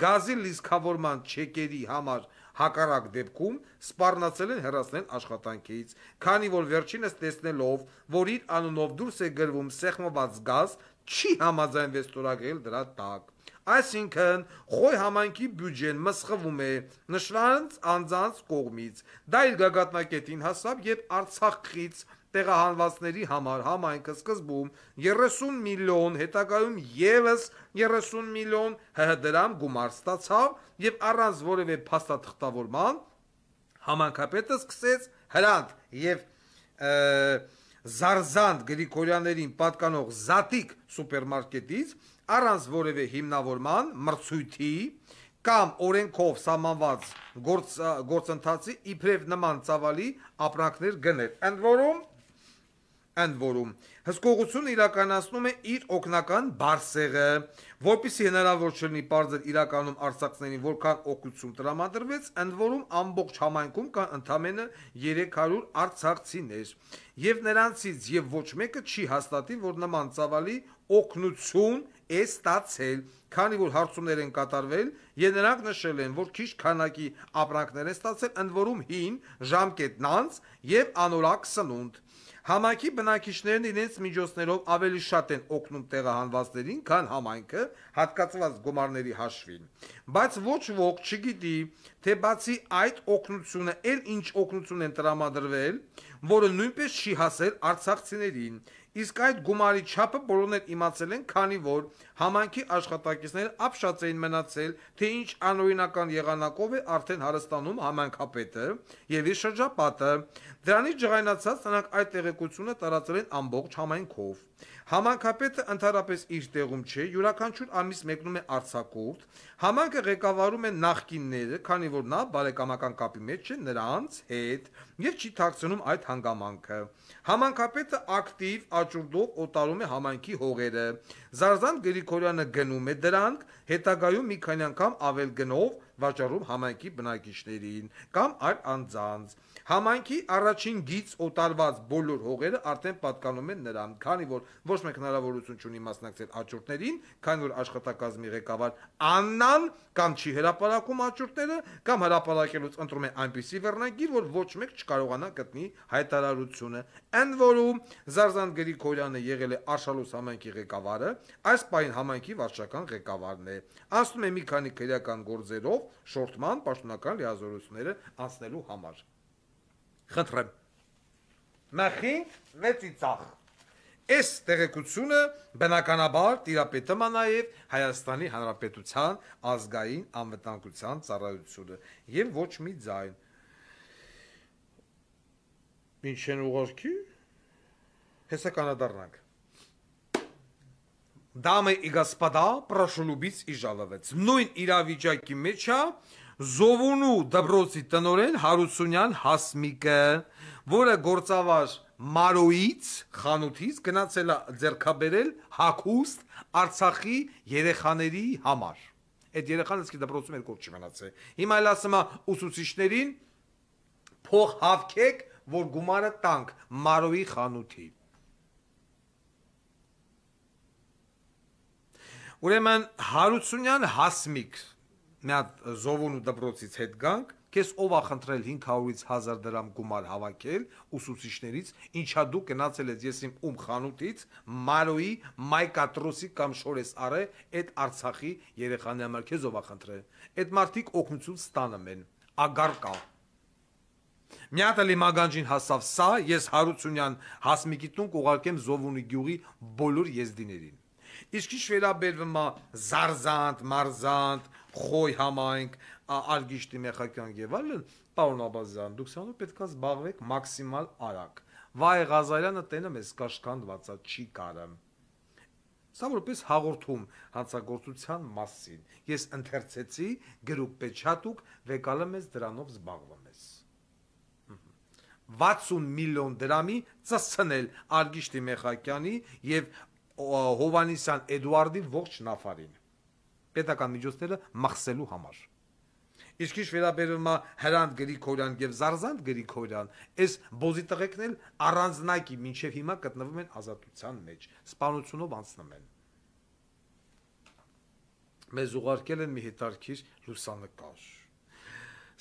գազի լիցքավորման չեկերի համար հակառակ դեպքում սպառնացել են հեռացնել աշխատանքից, քանի որ վերջինս տեսնելով, որ իր անունով դուրս է գրվում սեղմված գազ, չի համաձայնվել ստորագրել դրա տակ։ Այսինքն Խոյ համայնքի բյուջեն մսխվում է նշված անձանց կողմից։ Դա իր գագաթնակետին հասավ, երբ Արցախից տեղահանվածների համար համայնքը սկզբում 30 միլիոն, հետագայում եւս 30 միլիոն դրամ գումար ստացավ եւ առանց որևէ փաստաթղթավորման համայնքապետը սկսեց Հրանտ եւ Զարզան Գրիգորյաններին պատկանող Զատիկ սուպերմարկետից առանց որևէ հիմնավորման մրցույթի կամ օրենքով սահմանված գործընթացի իբրև նման ծավալի ապրանքներ գնել։ Ընդ որում հսկողությունը իրականացնում է իր օգնական բարսեղը, որպեսզի հնարավոր չլինի պարզել իրականում արցախցիներին որքան օգնություն տրամադրվեց, ընդ որում ամբողջ համայնքում կան ընդամենը 300 արցախցիներ, եւ նրանցից եւ ոչ մեկը չի հաստատի, որ նման ծավալի օգնություն է ստացել, քանի որ հարցումներ են կատարվել, եւ նրանք նշել են, որ քիչ քանակի ապրանքներ են ստացել, ընդ որում հին, ժամկետնանց եւ անորակ սնունդ։ Համայնքի բնակիչներն իրենց միջոցներով ավելի շատ են օգնում տեղահանվածներին, քան համայնքը հատկացված գումարների հաշվին, բայց ոչ ոք չգիտի, թե բացի այդ օգնությունը էլ ինչ օգնություն են տրամադրվել, որը նույնպես չի հասել արցախցիներին, իսկ այդ գումարի չափը բոլորն էլ իմացել են, քանի որ համայնքի աշխատակիցները ապշած էին մնացել, թե ինչ անօրինական եղանակով է արդեն հարստանում համայնքապետը եւ իր շրջապատը, դրանից ջղայնացած նրանք այդ տեղեկությունը տարածել են ամբողջ համայնքով։ Համայնքապետը ընդհանրապես իր տեղում չէ, յուրաքանչյուր ամիս մեկնում է արձակուրդ, համայնքը ղեկավարում է նախկինները, քանի որ նա բարեկամական կապի մեջ է նրանց հետ եւ չի թաքցնում այդ հանգամանքը։ Համայնքապետը ակտիվ աճուրդով օտարում է համայնքի հողերը, Զարզան Գրիգորյանը գնում է դրանք, հետագայում մի քանի անգամ ավել գնով վաճառում համայնքի բնակիչներին կամ այլ անձանց։ Համայնքի առաջին գիծ օտարված բոլոր հողերը արդեն պատկանում են նրան, քանի որ ոչ մեկ հնարավորություն չունի մասնակցել աճուրդներին, քանի որ աշխատակազմի ղեկավար Աննան կամ չի հրապարակում աճուրդները, կամ հրապարակելուց ընտրում է այնպիսի վերնագիր, որ ոչ մեկ չկարողանա գտնի հայտարարությունը։ Ընդ որում Զարզան Գրիգորյանը եղել է Արշալուս համայնքի ղեկավարը, այս պահին համայնքի վարչական ղեկավարն է։ Անցնում է մի քանի քրեական գործերով շորթման պաշտոնական լիազորությունները անցնելու համար։ Խնդրեմ։ Մախին մեծիծախ։ Այս տեղեկությունը բնականաբար տիրապետում է նաև Հայաստանի Հանրապետության ազգային անվտանգության ծառայությունը եւ ոչ մի ձայն։ Ինչ են ուղարկի։ Հեսա կանադառնանք։ Дамы и господа, прошу любить и жаловать. Նույն իրավիճակի մեջ է Զովունու դպրոցի տնօրեն Հարությունյան Հասմիկը, որը գործավար Մարոյից խանութից գնացել է ձեռքաբերել հագուստ Արցախի երեխաների համար։ Այդ երեխան իսկի դպրոցում երկու չի մնացել։ Հիմա էլ ասում է ուսուցիչներին փող հավքեք, որ գումարը տանք Մարոյի խանութի։ Ուրեմն Հարությունյան Հասմիկ մի հատ Զովունու դպրոցից հետ գանք, քեզ ով է խնդրել 500-ից 1000 դրամ գումար հավաքել ուսուցիչներից, ինչա դու գնացել ես ես իմ խանութից Մարոյի Մայկատրոսի կամ Շորես արե այդ Արցախի երեխաների համար քեզ ով է խնդրել։ Այդ մարդիկ օգնություն ստանում են, ագարկա։ Մի հատ էլի մագանջին հասավ սա, ես Հարությունյան Հասմիկի տուն կուղարկեմ Զովունի գյուղի բոլոր եզդիներին։ Իսկ ինչ վերաբերվում է Զարզանտ, Մարզանտ, Խոյ համայնք, Արգիշտի Մեխակյան եւ այլն, պարոն Աբազյան, դուք սանու պետք է զբաղվեք մաքսիմալ արագ։ Վայ Ղազարյանը տենը մեզ կաշկանդված է, չի կարում։ Սա որպես հաղորդում հանցագործության մասին։ Ես ընթերցեցի, գրուպ պեչատուկ, վեկալը մեզ դրանով զբաղվում ես։ 60 միլիոն դրամի ծսցնել Արգիշտի Մեխակյանի եւ Հովանիսյան Էդուարդի ողջ նավարին պետական միջոցները մախսելու համար։ Իսկ ինչ վերաբերում է Հրանտ Գրիգորյան եւ Զարզանտ Գրիգորյան, այս բոզի տղեկն էլ առանձնակի մինչեւ հիմա գտնվում են ազատության մեջ, սպանությունով անցնում են։ Մեզ ուղարկել են մի հետարքիր լուսանկար։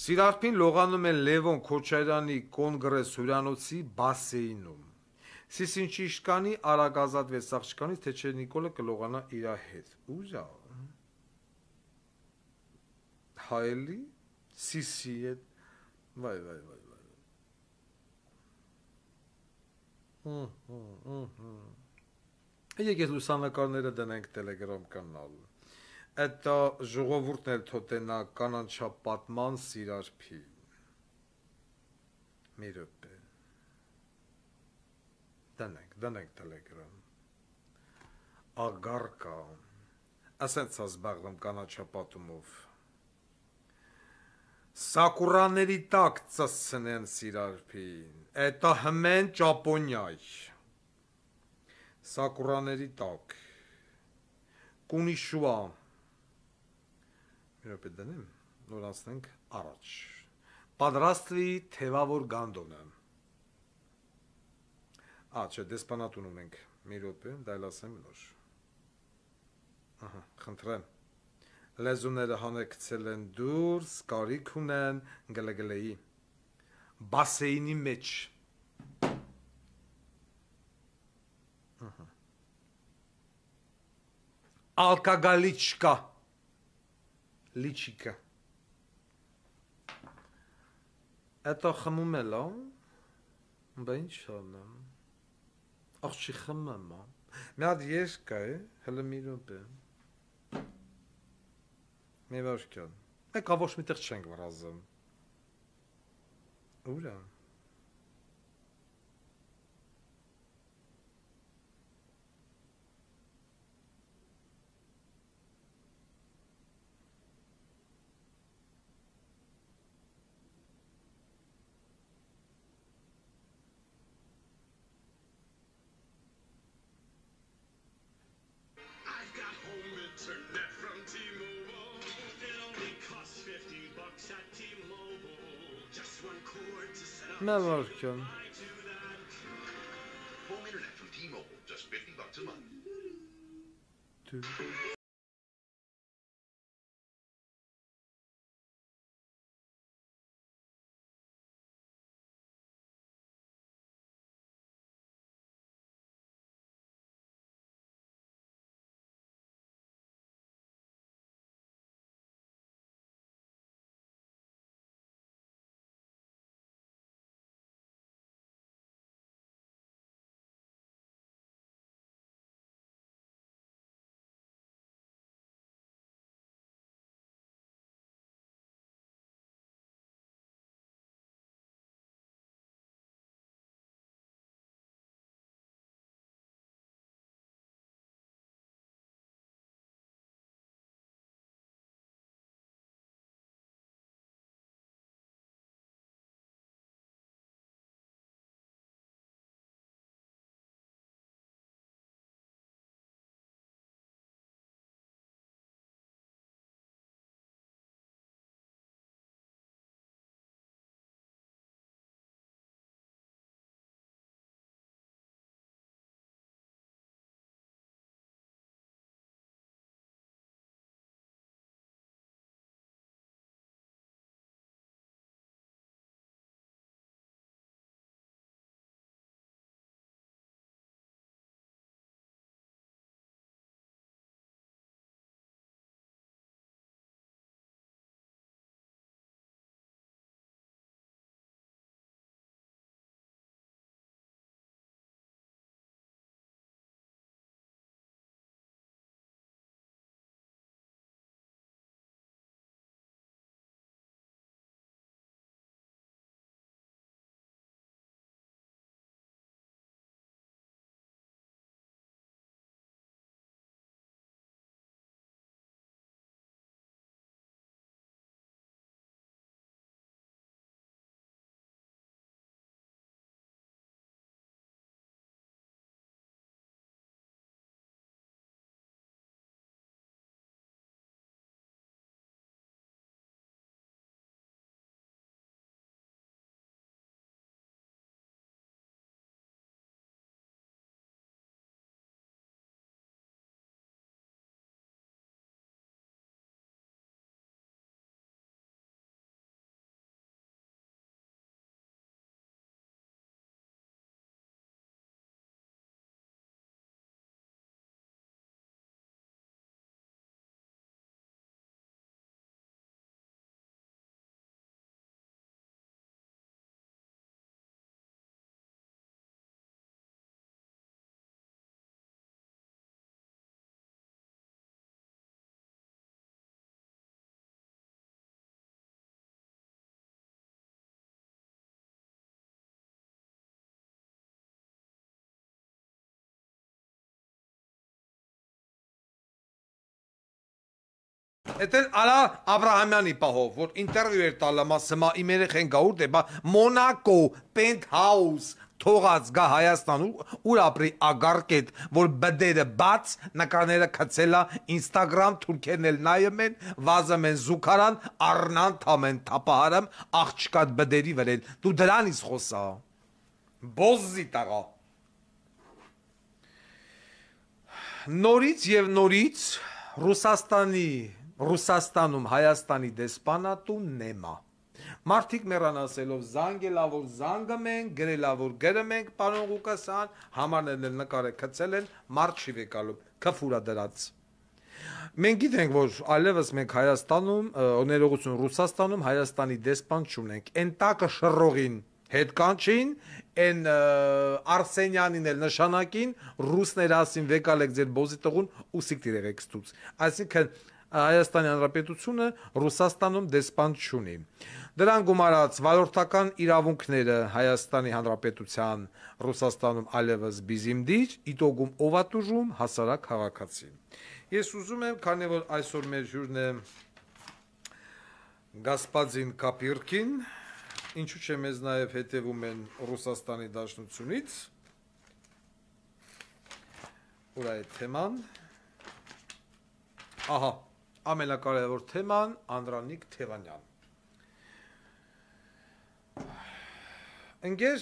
Սիրարփին լողանում են Լևոն Քոչարյանի կոնգրես հյուրանոցի բասեինում։ Սիսինչիշկանի արագազատ վեսախչկանից թե չէ Նիկոլը կլողանա իր հետ։ Ուզա։ Հայելի Սիսի հետ։ Վայ։ Եկեք լուսանկարները դնենք Telegram կանալ։ Այդ ժողովուրդն էլ թոտենա կանանչապատման Սիրարփի։ Մի րոպե։ Դնենք Telegram։ Ագարկա։ Ասենց զբաղվում կանաչապատումով։ Սակուրաների տակ ծսցնեն Սիրարփին։ Էտա հմեն ճապոնյայ։ Սակուրաների տակ։ Կունիշուա։ Մի րոպե դնեմ, նոր անցնենք առաջ։ Պատրաստվի թևավոր գանդոնը։ Չէ, դեսպանատուն ունենք, մի րոպե, դա էլ ասեմ նոր։ Խնդրեմ, լեզուները հանեկցել են դուրս, կարիք ունեն գլեգլեի, բասեինի մեջ, Ալկագալիչկա լիչիկա Это խմում է լավ բա ինչ անեմ աղջի խմեմ մի հատ ես կա է հələ մի րոպե մի վարքյան եկա ոչ միտեղ չենք վրազում ուր է Մավարքյան Home internet from T-Mobile, just $50 a month. Էտել Ալա Աբրահամյանի պահով, որ ինտերվյու էր տալը մասմա իմ երեխեն գա ուր դե, բա Մոնակո, Penthouse, թողած գա Հայաստան, ուր ապրի ագարկետ, որ բդերը բաց, նկարները կծելա, Instagram թուրքերն էլ նայում են, վազում են զուգարան, առնան թամեն թապահարම්, աղջկատ բդերի վրեն, դու դրանից խոսա, բոզզի տաղա։ Նորից և նորից Ռուսաստանում Հայաստանի դեսպանատուն նեմա։ Մարդիկ մեռանասելով զանգելավոր զանգում են, գրելավոր գրում ենք, պարոն Ղուկասյան, համարներն էլ նկարը գցել են, մարդ չի վեկալում, քֆուրա դրած։ Մենք գիտենք, որ այլևս մենք Հայաստանում, ներողություն Ռուսաստանում Հայաստանի դեսպան չունենք։ Այն տակը շռողին հետ կանչին, այն Արսենյանին էլ նշանակին, ռուսները ասին վեկալեք ձեր բոզի տղուն ուսիկ դիրեք ստուց։ Այսինքն Հայաստանի Հանրապետությունը Ռուսաստանում դեսպան չունի։ Դրան գումարած վարորդական իրավունքները Հայաստանի Հանրապետության Ռուսաստանում այլևս բիզիմդիր, իտոգում օվատուժում հասարակ քաղաքացի։ Ես ուզում եմ, քանի որ այսօր մեր հյուրն է Գասպադին Կապիրկին, ինչու՞ չէ մեզ նաև հետևում են Ռուսաստանի Դաշնությունից, ուր այդ թեման, ահա, ամենակարևոր թեման Անդրանիկ Թևանյան։ Ընկեր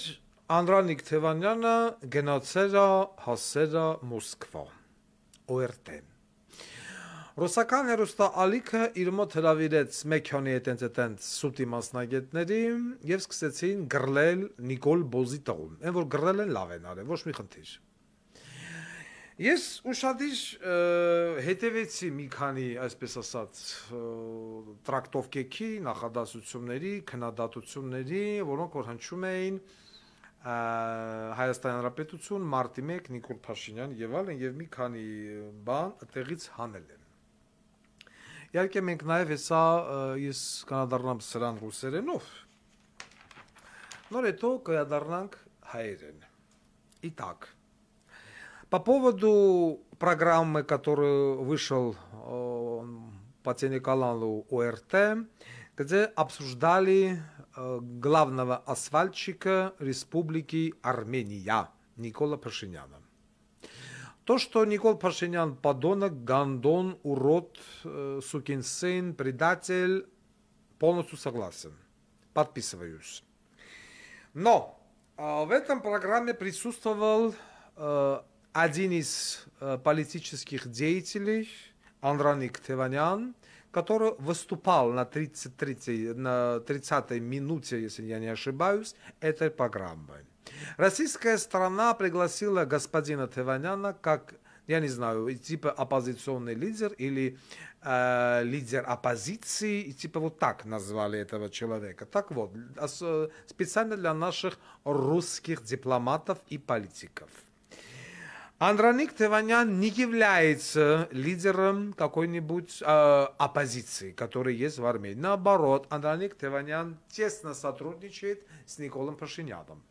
Անդրանիկ Թևանյանը գնացել է հասել է Մոսկվա, ORT։ Ռուսական հեռուստաալիքը իր մոտ հրավիրեց մեքենայի հետ սուտի մասնագետների եւ սկսեցին գրլել Նիկոլ Բոզի տղուն։ Այն որ գրել են լավ են արել, ոչ մի խնդիր։ Ես ուշադիր հետևեցի մի քանի, այսպես ասած, տրակտովկեքի, նախադասությունների, քննադատությունների, որոնք որ հնչում էին Հայաստանի Հանրապետություն, մարտի 1 Նիկոլ Փաշինյան եւ այլն եւ մի քանի բան այդտեղից հանել են։ Իհարկե մենք նաև հեսա ես կանադառնամ սրան ռուսերենով, նոր հետո կդառնանք հայերեն։ Итак, по поводу программы, которая вышел по телеканалу ОРТ, где обсуждали главного асфальтчика Республики Армения Никола Пашиняна. То, что Никол Пашинян подонок, гондон, урод, сукин сын, предатель, полностью согласен. Подписываюсь. Но в этом программе присутствовал один из политических деятелей, Андраник Теванян, который выступал на 30-й минуте, если я не ошибаюсь, этой программы. Российская сторона пригласила господина Теваняна как, я не знаю, типа оппозиционный лидер или лидер оппозиции, и типа вот так назвали этого человека. Так вот, специально для наших русских дипломатов и политиков. Андраник Теванян не является лидером какой-нибудь оппозиции, которая есть в Армении. Наоборот, Андраник Теванян тесно сотрудничает с Николом Пашиняном.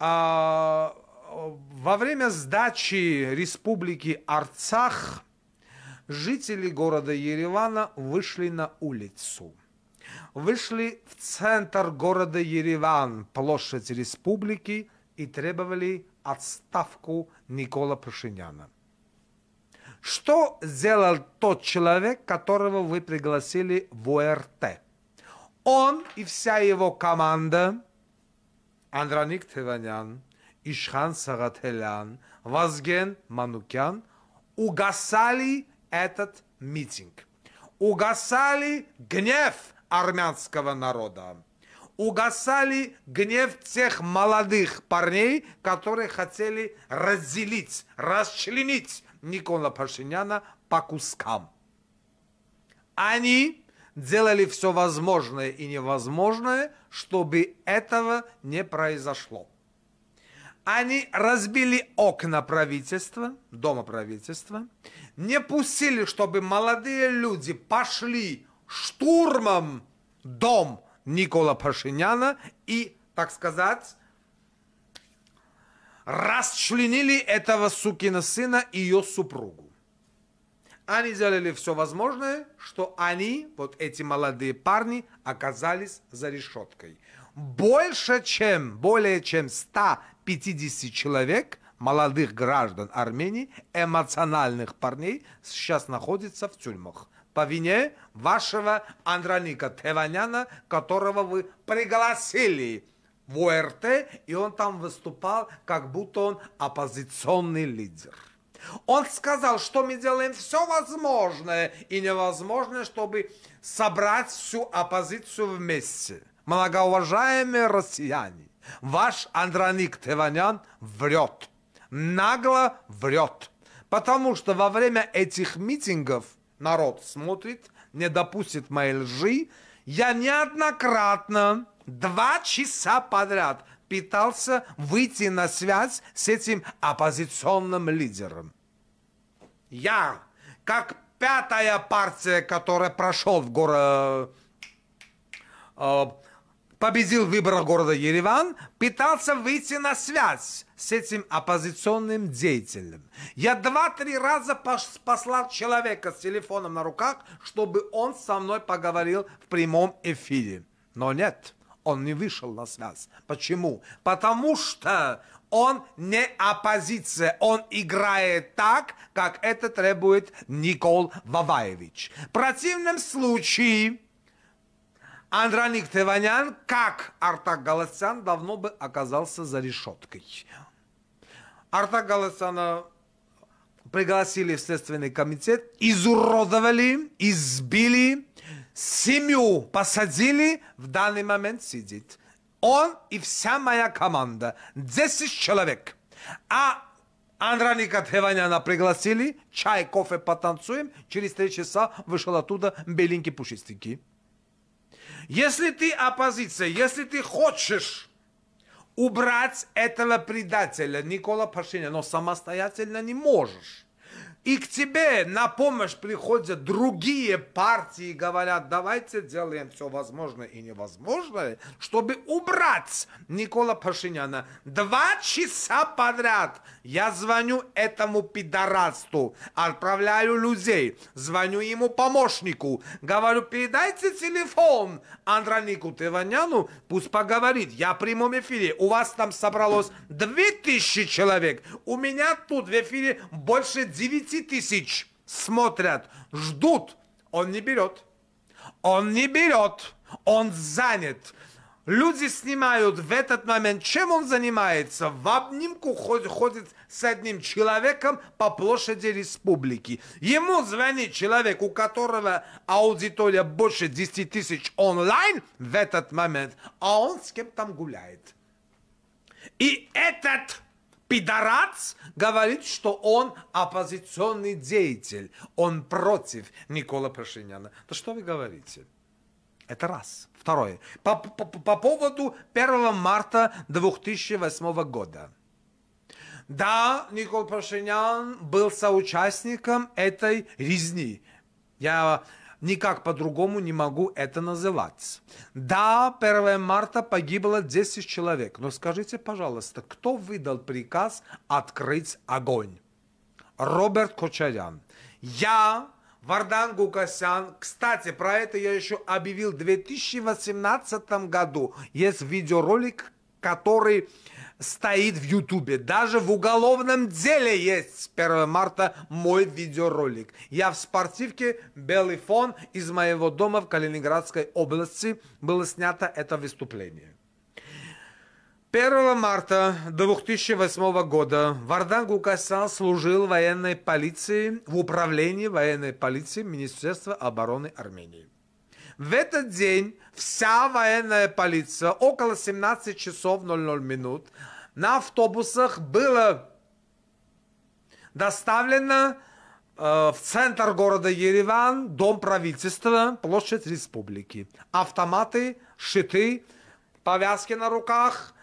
Во время сдачи республики Арцах жители города Еревана вышли на улицу. Вышли в центр города Ереван, площадь республики, и требовали отставку Никола Пашиняна. Что сделал тот человек, которого вы пригласили в ОРТ? Он и вся его команда, Անդրանիկ Թևանյան, Իշխան Սաղաթելյան, Վազգեն Մանուկյան, угасали этот митинг, угасали гнев армянского народа, угасали гнев тех молодых парней, которые хотели разделить, расчленить Никола Пашиняна по кускам. Они делали все возможное и невозможное, чтобы этого не произошло. Они разбили окна правительства, дома правительства, не пустили, чтобы молодые люди пошли штурмом дом Никола Пашиняна и, так сказать, расчленили этого сукина сына и ее супругу. Они делали все возможное, что они, вот эти молодые парни, оказались за решеткой. Более чем 150 человек, молодых граждан Армении, эмоциональных парней, сейчас находятся в тюрьмах. По вине вашего Андраника Теваняна, которого вы пригласили в ОРТ, и он там выступал, как будто он оппозиционный лидер. Он сказал, что мы делаем все возможное и невозможное, чтобы собрать всю оппозицию вместе. Многоуважаемые россияне, ваш Андраник Теванян врет, нагло врет. Потому что во время этих митингов народ смотрит, не допустит моей лжи. Я неоднократно 2 часа подряд пытался выйти на связь с этим оппозиционным лидером. Я, как 5-я партия, которая прошел в победил в выборах города Ереван, пытался выйти на связь с этим оппозиционным деятелем. Я 2-3 раза послал человека с телефоном на руках, чтобы он со мной поговорил в прямом эфире. Но нет, он не вышел на связь. Почему? Потому что он не оппозиция, он играет так, как это требует Никол Ваваевич. В противном случае Андроник Теванян, как Артак Галасян, давно бы оказался за решеткой. Артак Галасяна пригласили в Следственный комитет, изуродовали, избили, семью посадили, в данный момент сидит. Он и вся моя команда, 10 человек. А Андроника Теваняна пригласили, чай, кофе, потанцуем, через 3 часа вышел оттуда беленький пушистенький. Если ты оппозиция, если ты хочешь убрать этого предателя Никола Пашиняна, но самостоятельно не можешь, и к тебе на помощь приходят другие партии и говорят, давайте делаем все возможное и невозможное, чтобы убрать Никола Пашиняна. 2 часа подряд я звоню этому пидорасту, отправляю людей, звоню ему помощнику, говорю, передайте телефон Андронику Теваняну, пусть поговорит, я в прямом эфире, у вас там собралось 2000 человек, у меня тут в эфире больше 9000 смотрят, ждут. Он не берет. Он не берет. Он занят. Люди снимают в этот момент, чем он занимается. В обнимку ходит с одним человеком по площади республики. Ему звонит человек, у которого аудитория больше 10 000 онлайн в этот момент, а он с кем там гуляет. И этот пидорац говорит, что он оппозиционный деятель. Он против Никола Пашиняна. Да что вы говорите? Это раз. Второе. По поводу 1 марта 2008 года. Да, Никол Пашинян был соучастником этой резни. Я никак по-другому не могу это называть. Да, 1 марта погибло 10 человек. Но скажите, пожалуйста, кто выдал приказ открыть огонь? Роберт Кочарян. Я, Вардан Гукасян. Кстати, про это я еще объявил в 2018 году. Есть видеоролик, который стоит в Ютубе. Даже в уголовном деле есть с 1 марта мой видеоролик. Я в спортивке, белый фон, из моего дома в Калининградской области было снято это выступление. 1 марта 2008 года Вардан Гукасян служил в военной полиции, в управлении военной полиции Министерства обороны Армении. В этот день вся военная полиция около 17 часов 00 минут на автобусах была доставлена в центр города Ереван, дом правительства, площадь республики. Автоматы, щиты, повязки на руках.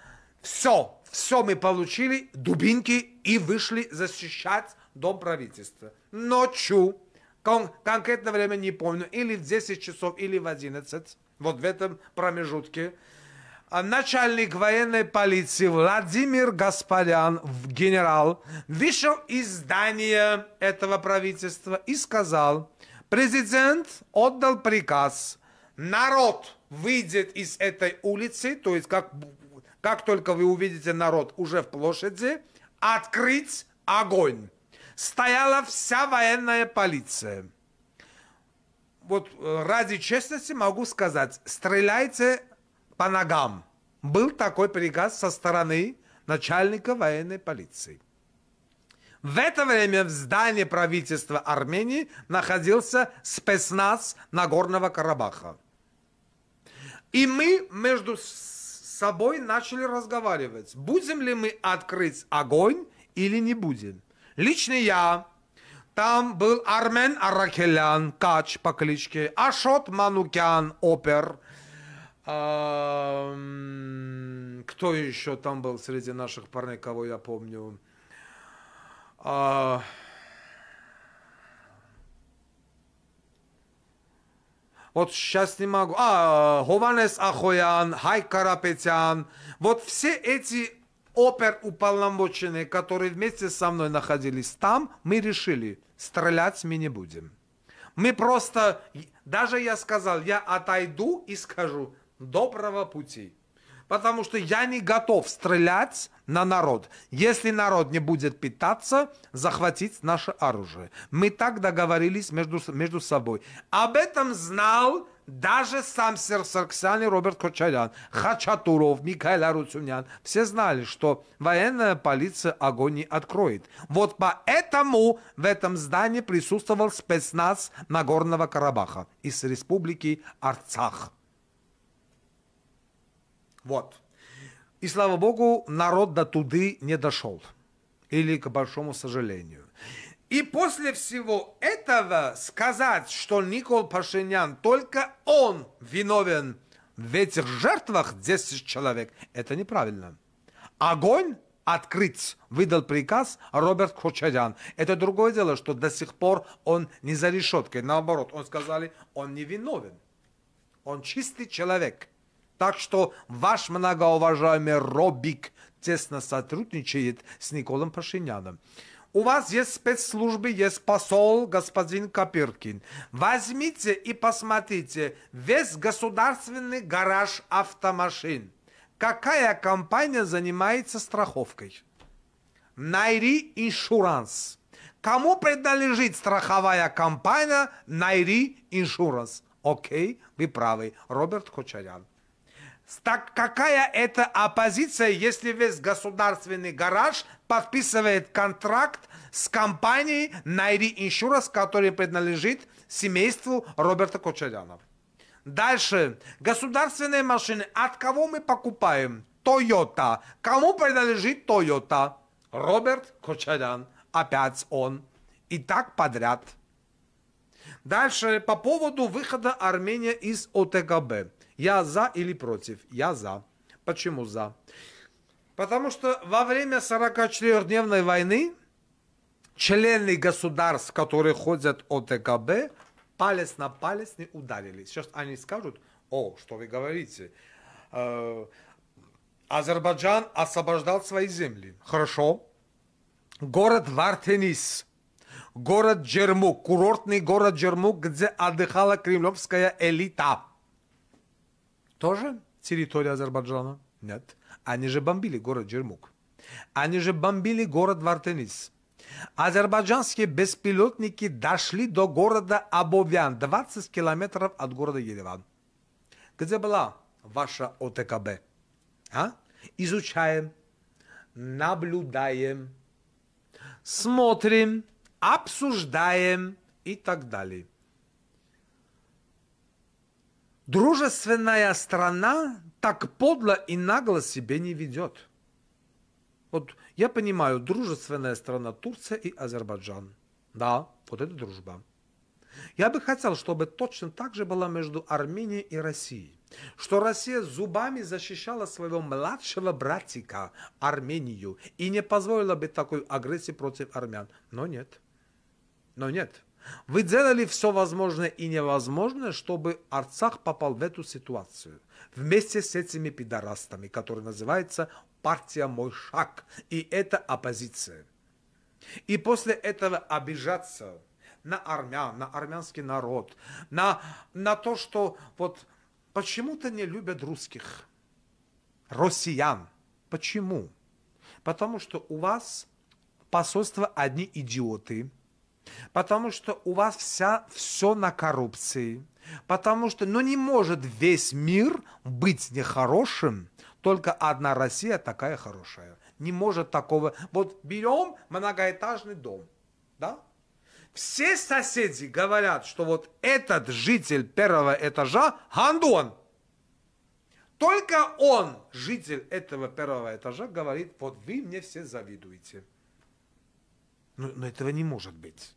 Все мы получили, дубинки, и вышли защищать дом правительства. Ночью, конкретное время не помню, или в 10 часов, или в 11, вот в этом промежутке, начальник военной полиции Владимир Гаспарян, генерал, вышел из здания этого правительства и сказал, президент отдал приказ, народ выйдет из этой улицы, то есть как только вы увидите народ уже в площади, открыть огонь. Стояла вся военная полиция. Вот ради честности могу сказать, стреляйте по ногам. Был такой приказ со стороны начальника военной полиции. В это время в здании правительства Армении находился спецназ Нагорного Карабаха. И мы между собой начали разговаривать, будем ли мы открыть огонь или не будем. Лично я Там был Армен Аракелян, кач по кличке, Ашот Манукян, опер. Кто еще там был среди наших парней, кого я помню? Вот сейчас не могу. Хованес Ахоян, Хай Карапетян. Вот все эти оперуполномоченные, которые вместе со мной находились там, мы решили, стрелять мы не будем. Мы просто, даже я сказал, я отойду и скажу, доброго пути. Потому что я не готов стрелять на народ. Если народ не будет питаться, захватить наше оружие. Мы так договорились между собой. Об этом знал даже сам Сарксян и Роберт Кочарян, Хачатуров, Михаил Арутюнян. Все знали, что военная полиция огонь не откроет. Вот поэтому в этом здании присутствовал спецназ Нагорного Карабаха из республики Арцах. Вот. И слава богу, народ до туды не дошел. Или к большому сожалению. И после всего этого сказать, что Никол Пашинян, только он виновен в этих жертвах 10 человек, это неправильно. Огонь открыть выдал приказ Роберт Кочарян. Это другое дело, что до сих пор он не за решеткой. Наоборот, он сказали, он не виновен. Он чистый человек. Так что ваш многоуважаемый Робик тесно сотрудничает с Николом Пашиняном. У вас есть спецслужбы, есть посол, господин Копыркин. Возьмите и посмотрите весь государственный гараж автомашин. Какая компания занимается страховкой? Найри Иншуранс. Кому принадлежит страховая компания Найри Иншуранс? Окей, вы правы, Роберт Кочарян. Так какая это оппозиция, если весь государственный гараж подписывает контракт с компанией Найри Иншуранс, который принадлежит семейству Роберта Кочаряна? Дальше. Государственные машины. От кого мы покупаем? Toyota. Кому принадлежит Toyota? Роберт Кочарян. Опять он. И так подряд. Дальше. По поводу выхода Армении из ОТКБ. Я за или против? Я за. Почему за? Потому что во время 44-дневной войны члены государств, которые ходят ОТКБ, палец на палец не ударили. Сейчас они скажут, что вы говорите? Азербайджан освобождал свои земли. Хорошо. Город Вартенис, город Джермук, курортный город Джермук, где отдыхала кремлевская элита. Тоже территория Азербайджана? Нет. Они же бомбили город Джермук. Они же бомбили город Вартенис. Азербайджанские беспилотники дошли до города Абовян, 20 километров от города Ереван. Где была ваша ОТКБ? Изучаем, наблюдаем, смотрим, обсуждаем и так далее. Дружественная страна так подло и нагло себя не ведет. Вот я понимаю, дружественная страна Турция и Азербайджан. Да, вот это дружба. Я бы хотел, чтобы точно так же было между Арменией и Россией. Что Россия зубами защищала своего младшего братика Армению и не позволила бы такой агрессии против армян. Но нет. Но нет. Вы делали все возможное и невозможное, чтобы Арцах попал в эту ситуацию. Вместе с этими пидорастами, которые называются партия «Мой шаг». И это оппозиция. И после этого обижаться на армян, на армянский народ, на то, что вот почему-то не любят русских, россиян. Почему? Потому что у вас посольство одни идиоты. Потому что у вас все на коррупции. Потому что не может весь мир быть нехорошим, только одна Россия такая хорошая. Не может такого. Вот берем многоэтажный дом. Да? Все соседи говорят, что вот этот житель первого этажа Гандон. Только он, житель этого первого этажа, говорит, вот вы мне все завидуете. Но этого не может быть.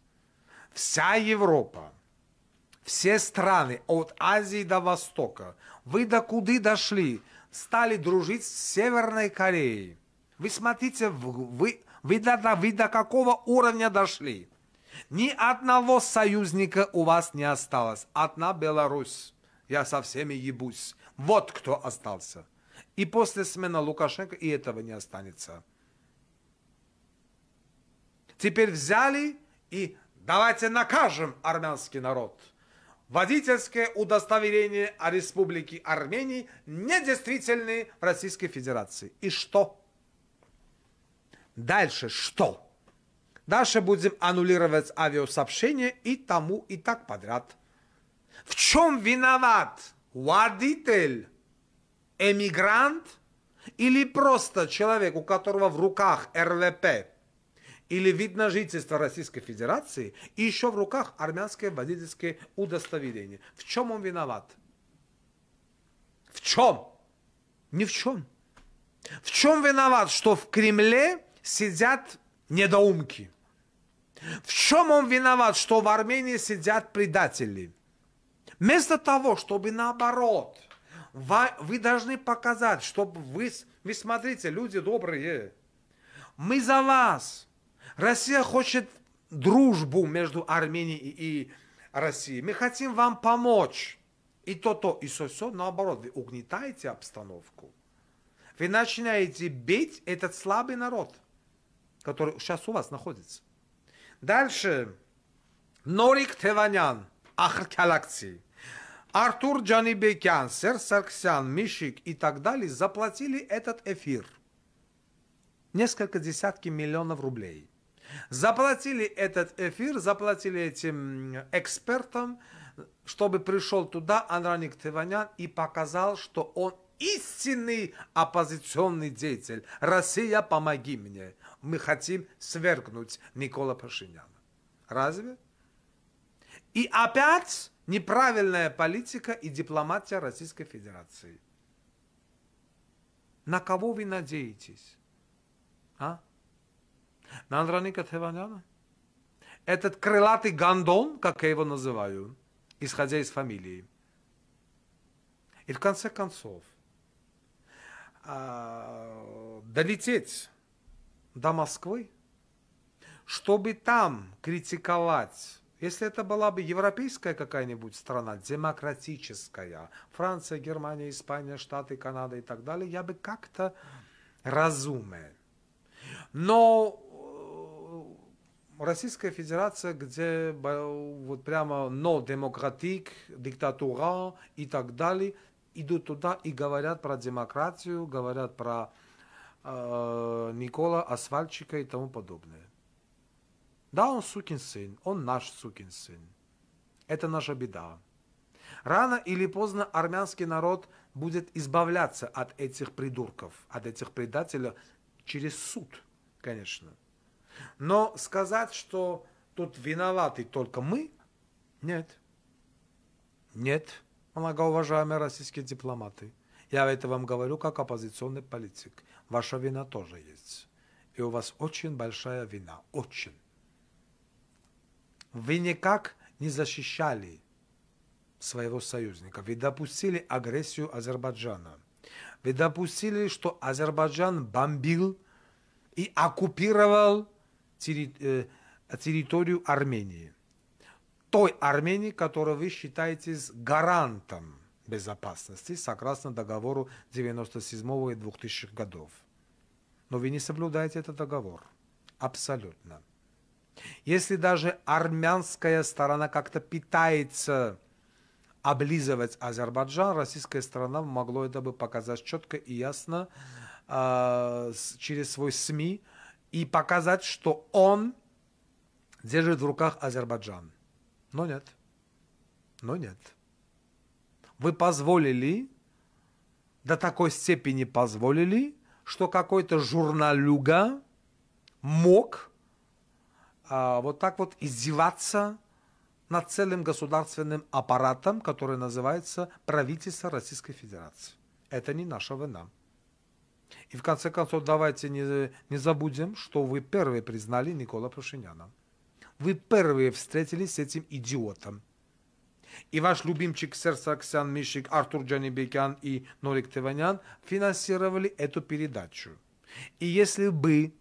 вся Европа, все страны от Азии до Востока, вы до куда дошли, стали дружить с Северной Кореей. Вы смотрите, вы до какого уровня дошли. Ни одного союзника у вас не осталось. Одна Беларусь. Я со всеми ебусь. Вот кто остался. И после смены Лукашенко и этого не останется. Теперь взяли и давайте накажем армянский народ. Водительское удостоверение о Республике Армении недействительны в Российской Федерации. И что? Дальше что? Дальше будем аннулировать авиасообщение и тому и так подряд. В чем виноват водитель, эмигрант или просто человек, у которого в руках РВП или вид на жительство Российской Федерации и еще в руках армянское водительское удостоверение? В чем он виноват? В чем? Ни в чем. В чем виноват, что в Кремле сидят недоумки? В чем он виноват, что в Армении сидят предатели? Вместо того, чтобы наоборот, вы должны показать, чтобы вы смотрите, люди добрые, мы за вас. Россия хочет дружбу между Арменией и Россией. Мы хотим вам помочь. И то, и все, наоборот, вы угнетаете обстановку. Вы начинаете бить этот слабый народ, который сейчас у вас находится. Дальше. Норик Теванян, Ахаркалакци, Артур Джанибекян, Сер Сарксян, Мишик и так далее заплатили этот эфир. Несколько десятки миллионов рублей. Заплатили этот эфир, заплатили этим экспертам, чтобы пришел туда Анраник Теванян и показал, что он истинный оппозиционный деятель. Россия, помоги мне. Мы хотим свергнуть Никола Пашиняна. Разве? И опять неправильная политика и дипломатия Российской Федерации. На кого вы надеетесь? А? На Андроника Теваняна? Этот крылатый гондон, как я его называю, исходя из фамилии. И в конце концов, долететь до Москвы, чтобы там критиковать, если это была бы европейская какая-нибудь страна, демократическая, Франция, Германия, Испания, Штаты, Канада и так далее, я бы как-то разумел. Но Российская Федерация, где вот прямо демократик, диктатура и так далее, идут туда и говорят про демократию, говорят про Никола Асфальтчика и тому подобное. Да, он сукин сын, он наш сукин сын. Это наша беда. Рано или поздно армянский народ будет избавляться от этих придурков, от этих предателей через суд, конечно. Но сказать, что тут виноваты только мы, нет. Нет, многоуважаемые российские дипломаты. Я это вам говорю как оппозиционный политик. Ваша вина тоже есть. И у вас очень большая вина. Очень. Вы никак не защищали своего союзника. Вы допустили агрессию Азербайджана. Вы допустили, что Азербайджан бомбил и оккупировал территорию Армении. Той Армении, которую вы считаете гарантом безопасности, согласно договору 97 и 2000 годов. Но вы не соблюдаете этот договор. Абсолютно. Если даже армянская сторона как-то пытается облизывать Азербайджан, российская сторона могла это бы показать четко и ясно через свой СМИ и показать, что он держит в руках Азербайджан. Но нет. Но нет. Вы позволили, до такой степени позволили, что какой-то журналюга мог вот так вот издеваться над целым государственным аппаратом, который называется правительство Российской Федерации. Это не наша вина. И в конце концов, давайте не забудем, что вы первые признали Никола Пашиняна. вы первые встретились с этим идиотом. И ваш любимчик Серж Саркисян, Мишик, Артур Джанибекян и Норик Теванян финансировали эту передачу. И если бы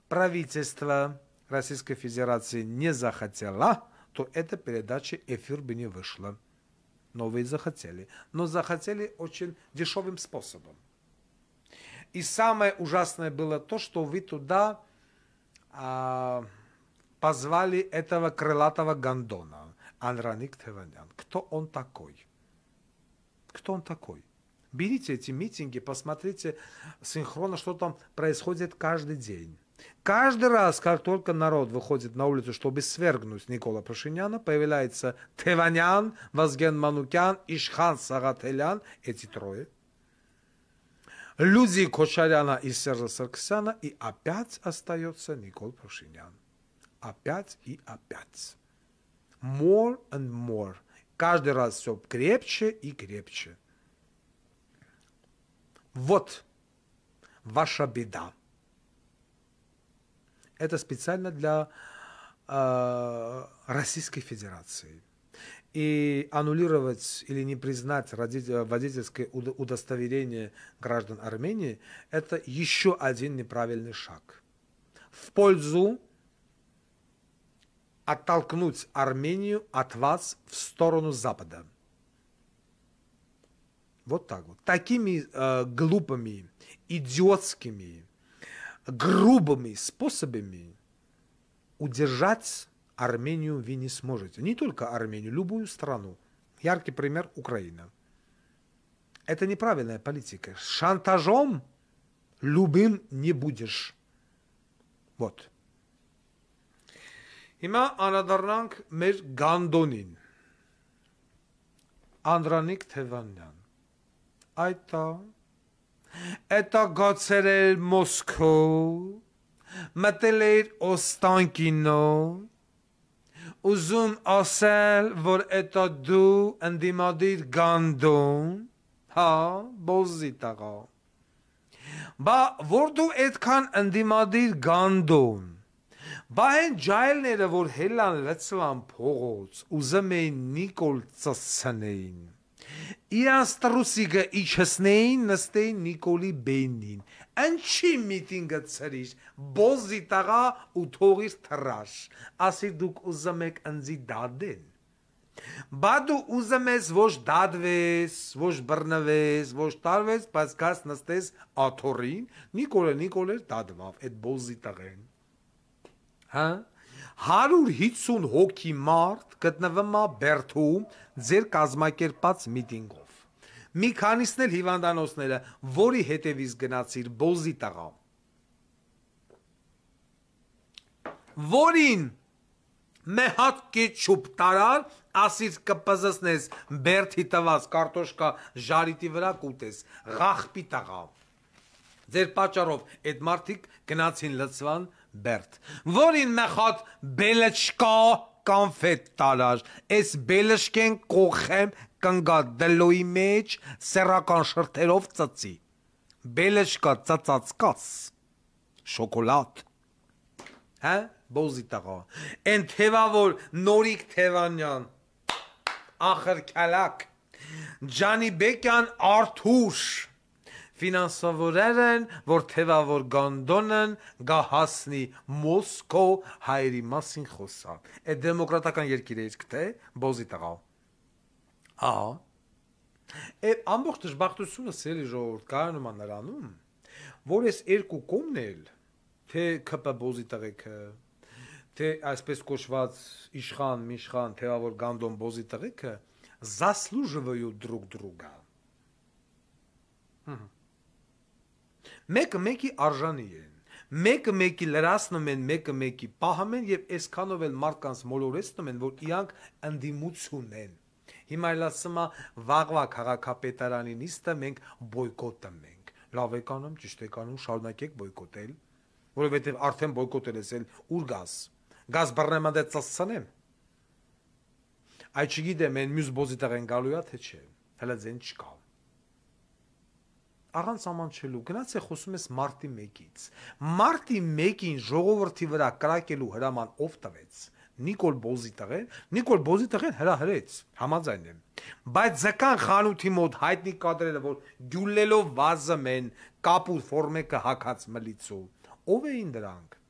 правительство Российской Федерации не захотело, то эта передача эфир бы не вышла. Но вы захотели. Но захотели очень дешевым способом. И самое ужасное было то, что вы туда позвали этого крылатого гондона, Анраник Теванян. Кто он такой? Кто он такой? Берите эти митинги, посмотрите синхронно, что там происходит каждый день. Каждый раз, как только народ выходит на улицу, чтобы свергнуть Никола Пашиняна, появляется Теванян, Вазген Манукян, Ишхан Сагателян, эти трое. Люди Кочаряна и Сержа Саркисяна, и опять остается Никол Пашинян. Опять и опять. More and more. Каждый раз все крепче и крепче. Вот ваша беда. Это специально для Российской Федерации. И аннулировать или не признать водительское удостоверение граждан Армении – это еще один неправильный шаг. В пользу оттолкнуть Армению от вас в сторону Запада. Вот так вот. Такими глупыми, идиотскими, грубыми способами удержать Армению вы не сможете. Не только Армению, любую страну. Яркий пример – Украина. Это неправильная политика. Шантажом любым не будешь. Вот. Հիմա անդրադառնանք մեր Գանդոնին, Անդրանիկ Թևանյան, Էտա գացեր էր Մոսկո, մտել էր Օստանկինո, ուզում ասել, որ էտա դու ընդդիմադիր Գանդոն, հա, բոզի տաղա, բա որ դու էդքան ընդդիմադիր Գանդոն, բա են ջայլները, որ հելան լծվան փողոց, ուզում էին Նիկոլ ծծցնեին, իրանց տրուսիկը իջեցնեին, նստեին Նիկոլի բենին, ընչի միտինգը ծրիր, բոզի տաղա ու թողիր թրաշ, ասի դուք ուզում եք ընձի դադեն, բա դու ուզում ես ոչ դադվես, ոչ բռնվես, ոչ տարվես, բայց կաս նստես աթորին, Նիկոլը դադվավ, այդ բոզի տղեն, 150 հոգի մարդ գտնվում է Բերթում ձեր կազմակերպած միտինգով։ Մի քանիսն էլ հիվանդանոցները, որի հետևից գնացիր բոզի տղա։ Որին մեհատ կեչուպ տարար, ասիր կպզսնես Բերթի տված կարտոշկա ժարիտի վրա կուտես, ղախպի տղա։ Ձեր պատճառով այդ մարդիկ գնացին լծվան Բերթ, որին մեխատ բելեչկա կանֆետ տարար, այս բելեչկեն կողեմ կնգա դլոյի մեջ սերական շրթերով ծծի, բելեչկա ծծածկաս, շոկոլատ, հա, բոզի տղա, են թևավոր Նորիկ Թևանյան, ախր կալակ, Ջանիբեկյան Արթուր, ֆինանսավորեր են, որ թևավոր Գանդոնն գահասնի Մոսկո հայերի մասին խոսա։ Այդ դեմոկրատական երկիր է իսկ թե բոզի տղա։ Ամբողջ դժբախտությունը սիրելի ժողովուրդ կայանում է նրանում, որ այս երկու կողմն էլ, թե ԿՊ բոզի տղեկը, թե այսպես կոչված իշխան, միշխան, թևավոր Գանդոն բոզի տղեկը заслуживают друг друга։ Մեկը մեկի արժանի են, մեկը մեկի լրացնում են, մեկը մեկի պահում են և այսքանով էլ մարդկանց մոլորեցնում են, որ իրանք ընդդիմություն են։ Հիմա էլ ասում է վաղվա քաղաքապետարանի նիստը մենք բոյկոտում ենք։ Լավ եք անում, ճիշտ եք անում, շարունակեք բոյկոտել, որովհետև արդեն բոյկոտել ես էլ ուր գազ։ Գազ բռնեմ անդե ծծցնեմ։ Այդ չգիտեմ, են մյուս բոզի տեղ են գալու է, թե չէ, հələ ձեն չկա։ Առանց ամանչելու, գնաց է խոսում ես մարտի 1-ից։ Մարտի 1-ին ժողովրդի վրա կրակելու հրաման ով տվեց։ Նիկոլ Բոզի տղեն հրահրեց, համաձայն եմ, բայց ձկան խանութի մոտ հայտնի կադրերը, որ գյուլելով վազում են կապուր ֆորմեկը հակած մլիցու, ով էին դրանք,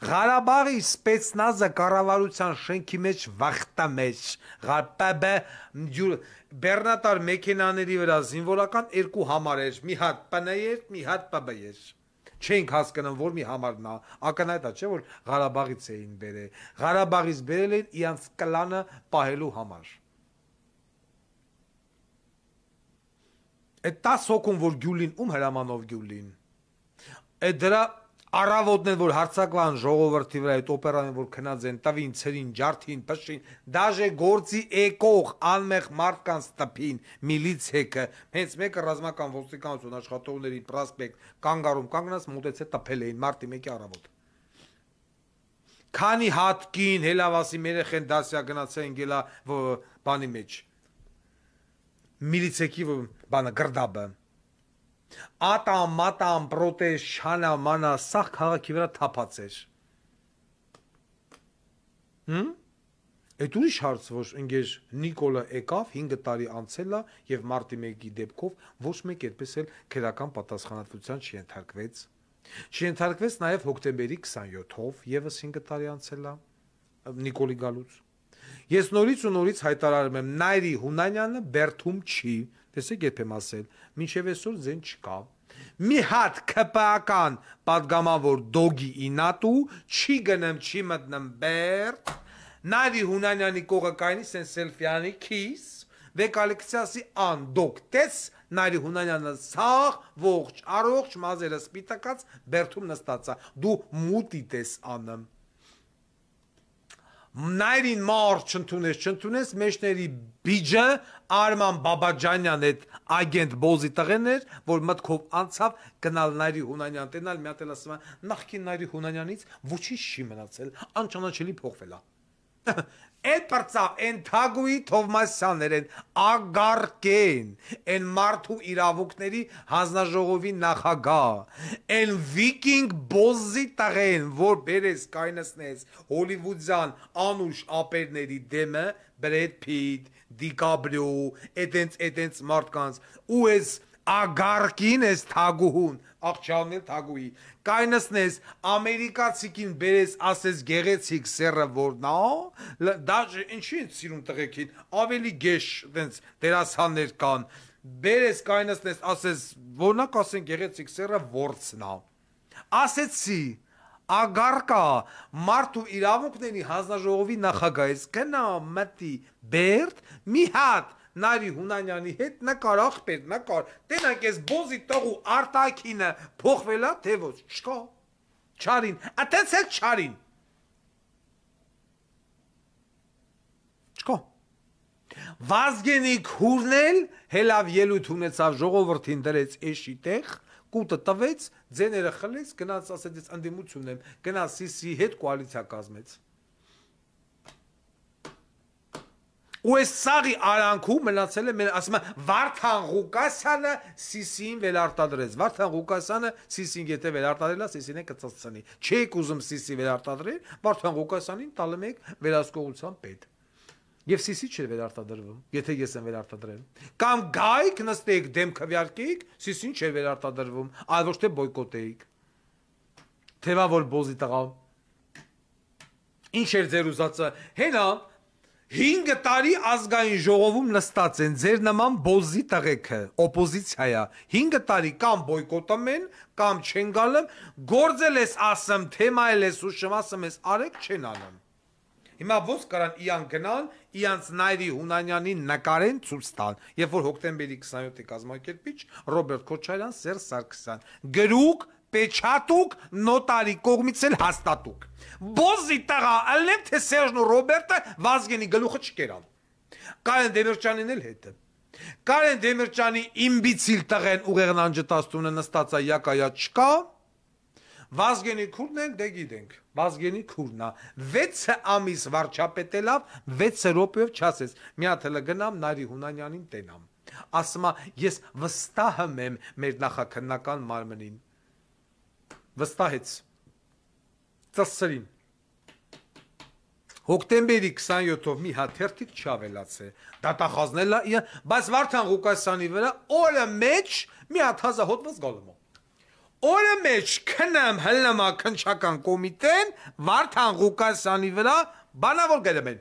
Ղարաբաղի սպեցնազը կառավարության շենքի մեջ վախտամեջ, բեռնատար մեքենաների վրա զինվորական երկու համար էր, մի հատ ՊՆ էր, մի հատ ՊԲ էր, չենք հասկանում, որ մի համարն է, ակնհայտ է, չէ, որ Ղարաբաղից էին բերել, Ղարաբաղից բերել են իրանց կլանը պահելու համար։ Այդ 10 հոգում, որ գյուլին, ում հրամանով գյուլին, այդ դրա առավոտն են, որ հարցակվան ժողովրդի վրա, այդ օպերան են, որ քնած են, տվին, ցրին, ջարդին, պշին, դաժե գործի եկող անմեղ մարդկանց տպին, միլիցիայը, հենց մեկը ռազմական ոստիկանություն աշխատողների պրոսպեկտ կանգարում կանգնած մոտեցե տպել էին մարտի 1-ի առավոտ։ Քանի հատկին հելավասի երեխեն դասյա գնացեն գելա բանի մեջ։ Միլիցիայի բանը գրդաբը։ Ատամ, մատամ, պրոտեզ, շանա, մանա, սաղ քաղաքի վրա թափած էր։ Այդ ուրիշ հարց, որ ընկեր Նիկոլը եկավ 5 տարի անցել է եւ մարտի 1-ի դեպքով ոչ մեկ այդպես էլ քերական պատասխանատվության չենթարկվեց։ Չենթարկվեց նաեւ հոկտեմբերի 27-ով եւս 5 տարի անցել է Նիկոլի գալուց։ Ես նորից ու նորից հայտարարում եմ, Նայրի Հունանյանը Բերթում չի, տեսեք երբ եմ ասել, մինչև այսօր ձեն չկա։ Մի հատ ԿՊԱ-կան պատգամավոր դոգի ինատու չի գնեմ, չի մտնում Բերթ, Նայրի Հունանյանի կողը կայնի սեն սելֆյանի քիս, վեկալեկցիասի անդոկ տես, Նայրի Հունանյանը սաղ, ողջ, առողջ, մազերը սպիտակած, Բերթում նստած է, դու մուտի տես անեմ։ Նայրին մարդ չընդունես մեջների բիջը Արման Բաբաջանյան այդ ագենտ Բոզի տղեն էր, որ մտքով անցավ գնալ Նայրի Հունանյան տենալ, մի հատ էլ ասում է, նախքին Նայրի Հունանյանից ոչինչ չի մնացել, անճանաչելի փոխվել է։ Այդ պրծավ, են թագուի Թովմասյաններ են ագարկեն, են մարդու իրավունքների հանձնաժողովի նախագահ, են վիկինգ Բոզի տղեն, որ բերես կայնսնես հոլիվուդյան անուշ ապերների դեմը, Բրեդ Փիտ, Դիկաբրիո, էտենց մարդկանց, ու ես ագարկին ես թագուհուն, աղջանն էլ թագուի, կայնսնես ամերիկացիքին բերես ասես գեղեցիկ սերը որնա, դաժե ինչի են սիրում տղեկին, ավելի գեշ դերասաններ կան, բերես կայնսնես ասես որնակ ասեն գեղեցիկ սերը որցնա, ասեցի, ագարկա մարդու իրավունքների հանձնաժողովի նախագահից գնա մտի Բերթ մի հատ Նայրի Հունանյանի հետ նկար աղբեր, նկար, տենակ ես Բոզի տղու արտակինը փոխվելա, թե ոչ, չկա, չարին, ատենց էլ չարին, չկա, Վազգենի քուրնել հելավ ելույթ ունեցավ ժողովրդին դրեց էշի տեղ, կուտը տվեց, ձեները խլեց, գնաց ասեց ընդդիմություն եմ, գնաց Սիսիի հետ կոալիցիա կազմեց։ Ու այս սաղի արանքում մնացել է, ասում է, Վարդան Ղուկասյանը Սիսիին վերարտադրեց, Վարդան Ղուկասյանը Սիսին եթե վերարտադրելա, Սիսին է կծծնի, չեք ուզում Սիսի վերարտադրել, Վարդան Ղուկասյանին տալում եք վերահսկողության պետ, և Սիսի չէր վերարտադրվում, եթե ես եմ վերարտադրել, կամ գայք նստեիք դեմ քվյարկեիք, Սիսին չէր վերարտադրվում, այլ ոչ թե բոյկոտեիք, թևավոր Բոզի տղա, ինչ էր ձեր ուզածը, հենա 5 տարի ազգային ժողովում նստած են ձեր նման Բոզի տղեկը, օպոզիցիայա, 5 տարի կամ բոյկոտում են, կամ չեն գալում, գործել ես ասում, թեմայել ես ուշում ասում ես, արեք չեն անում։ Հիմա ոնց կարան իան գնան, իանց Նայրի Հունանյանին նկարեն ցույց տան, երբ որ հոկտեմբերի 27-ի կազմակերպիչ Ռոբերտ Քոչարյան, Սերժ Սարգսյան, գրուկ, պեչատուկ, նոտարի կողմից էլ հաստատուկ։ Բոզի տղա, ալնեմ թե Սերժն ու Ռոբերտը Վազգենի գլուխը չկերան։ Կարեն Դեմիրճյանին էլ հետը։ Կարեն Դեմիրճյանի իմբիցիլ տղեն ուղեղն անջտաստունը նստածա յակայա չկա։ Վազգենի քուրն են, դե գիտենք, Վազգենի քուրնա, 6 ամիս վարչապետելավ, 6 րոպեով չասես, մի հատ հլը գնամ Նայրի Հունանյանին տենամ, ասմա, ես վստահում եմ մեր նախաքննական մարմնին, վստահեց, ծսրին, Հոկտեմբերի 27-ով մի հատ թերթիկ չավելացե, դատախազնելա, բայց Վարդան Ղուկասյանի վրա օրը մեջ մի հատ հազա հոտված գալումա։ Օրը մեջ քնեմ հլնամա քնչական կոմիտեն Վարդան Ղուկասյանի վրա բանավոր գերեմ են։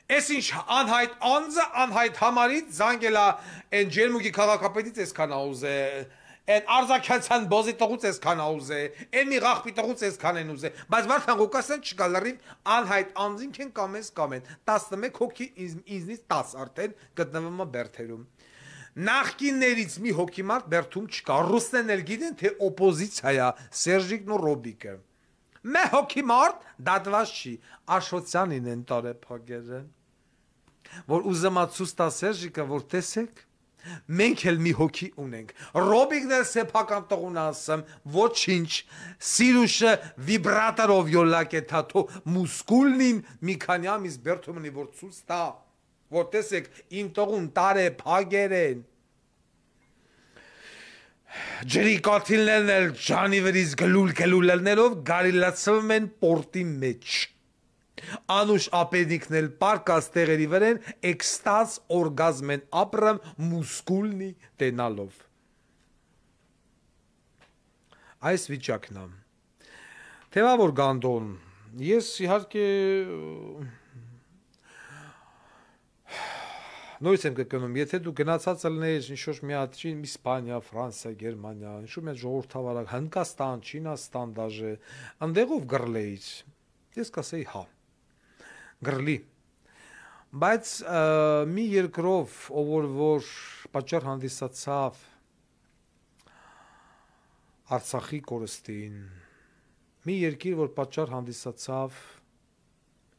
Ես ինչ անհայտ անձը, անհայտ համարից զանգելա են ջերմուգի քաղաքապետից էսքան աուզե, են արձակյացան բոզի տղուց էսքան աուզե, են մի ղախպի տղուց էսքան են ուզե, բայց Վարդան Ղուկասյան չկա լրիվ անհայտ անձին քեն կամես կամեն, 11 հոգի ինձնից 10 արդեն գտնվում է բերթերում։ Նախկիններից մի հոգի մարդ բերթում չկա, ռուսներն էլ գիտեն, թե օպոզիցիա է Սերժիկն ու Ռոբիկը։ Մե հոգի մարդ դատված չի, Աշոտյանին են տարեփակերը, որ ուզեմա ցույց տա Սերժիկը, որ տեսեք, մենք էլ մի հոգի ունենք, Ռոբիկն էլ սեփական տղուն ասեմ, ոչինչ, Սիրուշը վիբրատորով յոլակ է թաթո, մուսկուլնին մի քանի ամիս բերթում ունի, որ ցույց տա, որ տեսեք, իմ տղուն տարեփակեր են։ Ջրի կաթիլներն էլ ջանի վրից գլուլ լներով գարիլացվում են պորտի մեջ։ Անուշ ապեդիկն էլ պարկած տեղերի վրեն էքստազ օրգազմ են ապրում մուսկուլնի տենալով։ Այս վիճակն է։ Թեվավոր Գանդոն, ես իհարկե նույնիսկ եմ կկնում, եթե դու գնացած ելնեիր ինչ-որ մի հատ Իսպանիա, Ֆրանսիա, Գերմանիա, ինչ-որ մի ժողովրդավարակ, Հնդկաստան, Չինաստան դաժե, ընդեղով գրլեիր, ես կասեի հա, գրլի, բայց մի երկրով, ով որ պատճառ հանդիսացավ Արցախի կորստին, մի երկիր, որ պատճառ հանդիսացավ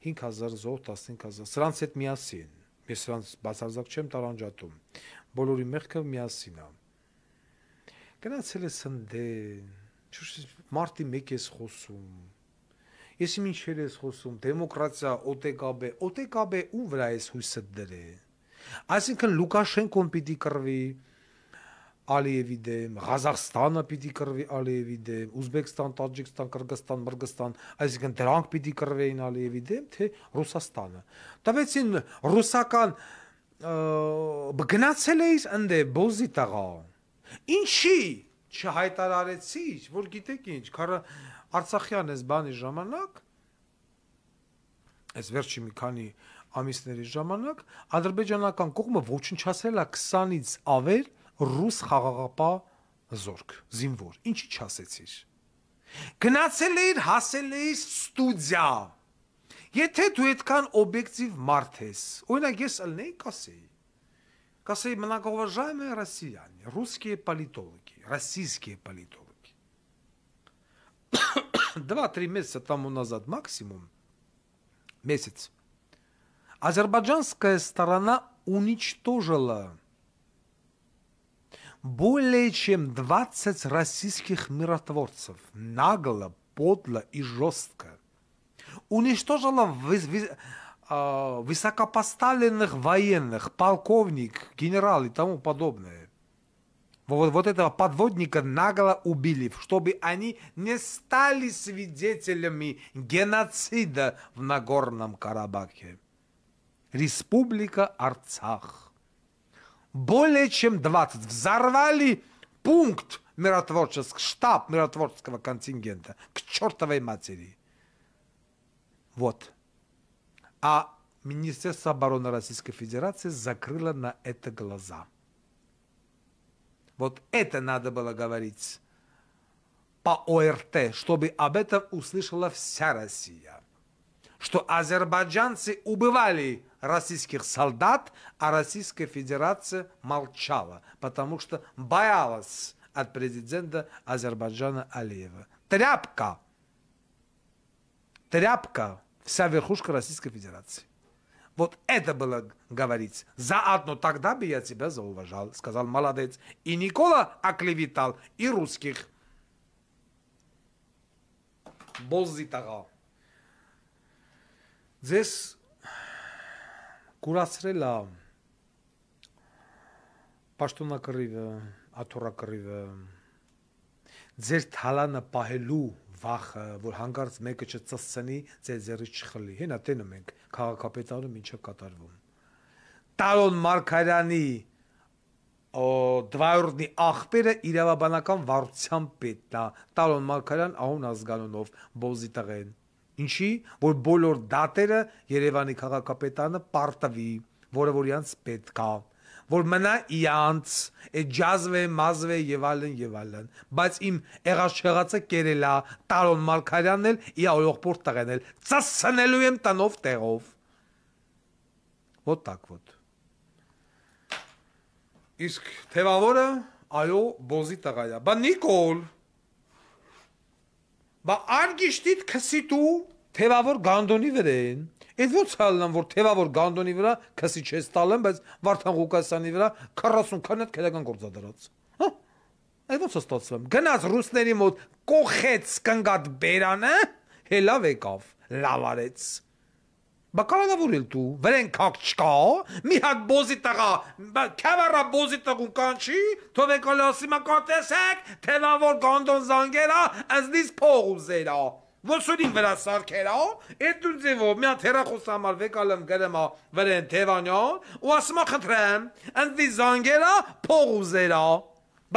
5000 զոհ, 15000, սրանց հետ միասին, ես սրանց բացարձակ չեմ տարանջատում, բոլորի մեղքը միասին է։ Գնացել ես ընդեն, մարտի մեկ ես խոսում, ես իմ ինչեր ես խոսում, դեմոկրատիա, ՕՏԿԲ ում վրա ես հույսը դրե։ Այսինքն Լուկաշենկոն պիտի կռվի Ալիևի դեմ, Ղազախստանը պիտի կռվի Ալիևի դեմ, Ուզբեկստան, Տաջիկստան, Կырգызստան, Մրգստան, այսինքն դրանք պիտի կռվեին Ալիևի դեմ, թե Ռուսաստանը։ Տվեցին ռուսական գնացել էիր ընդե բոզի տղա։ Ինչի չհայտարարեցիր, որ գիտեք ինչ, քարը Արցախյան էս բանի ժամանակ, այս վերջի մի քանի ամիսների ժամանակ, ադրբեջանական կողմը ոչնչացրել է 20-ից ավել ռուս խաղաղապահ զորք, զինվոր, ինչի չասեցիր։ Գնացել էիր, հասել էիր ստուդիա։ Եթե դու այդքան օբյեկտիվ մարդ ես, օրինակ ես ելնեի կասեի многоуважаемые россияне, русские политологи, российские политологи. 2-3 месяца тому назад максимум, месяц, азербайджанская сторона уничтожила более чем 20 российских миротворцев, нагло, подло и жестко. Уничтожила высокопоставленных военных, полковник, генерал и тому подобное. Вот этого подводника нагло убили, чтобы они не стали свидетелями геноцида в Нагорном Карабахе. Республика Арцах. Более чем 20 взорвали пункт миротворческого, штаб миротворческого контингента к чертовой матери. Вот. А Министерство обороны Российской Федерации закрыло на это глаза. Вот это надо было говорить по ОРТ, чтобы об этом услышала вся Россия. Что азербайджанцы убивали российских солдат, а Российская Федерация молчала, потому что боялась от президента Азербайджана Алиева. Тряпка. Тряпка. Вся верхушка Российской Федерации. Вот это было говорить. Заодно тогда бы я тебя зауважал. Сказал, молодец. И Никола оклеветал, и русских. Боззи тага. Здесь կուրացրել է պաշտոնակռիվը, աթոռակռիվը, ձեր թալանը պահելու վախը, որ հանգարց մեկը չծսցնի, ձեր ձեռից չխլի։ Հենա տենում ենք քաղաքապետարանում ինչը կատարվում։ Տարոն Մարգարյանի դվայորդի աղբերը իրավաբանական վարության պետն է, Տարոն Մարգարյան Ahun ազգանունով Բոզի տղեն։ Ինչի, որ բոլոր դատերը Երևանի քաղաքապետարանը պարտվի, որը որ իրանց պետք է, որ մնա իրանց, ջազվե, մազվե եւ այլն, բայց իմ եղած-չեղածը կերելա Տարոն Մարգարյանն էլ իր օրողբորդ տղեն էլ ծսցնելու եմ տնով տեղով։ Вот так вот։ Իսկ թևավորը այո Բոզի տղա է։ Բա Նիկոլ, բա արգիշտիտ քսիտու թևավոր Գանդոնի վրա են։ Այդ ո՞նց հալն որ թևավոր Գանդոնի վրա քսի չես տալեմ, բայց Վարդան Ղուկասյանի վրա 40 քանատ քրական գործադրած։ Հա։ Այդ ո՞նց ստացվում։ Գնաց ռուսների մոտ կողեց կնգատ բերանը, հելավ եկավ, լավ արեց։ Բա կարողավորել դու, վրեն քակ չկա, մի հատ Բոզի տղա, քավարա Բոզի տղուն կանչի, թողեկալ ասի մա կատեսեք, թևավոր Գանդոն զանգերա, ազնից փող ուզերա։ Ոսուրին վրա սարքերա, այդ դու ձևով մի հատ հեռախոս համար վեկալեմ գրեմա վրեն Թևանյան, ու ասում խնդրեմ, ազնից զանգերա, փող ուզերա։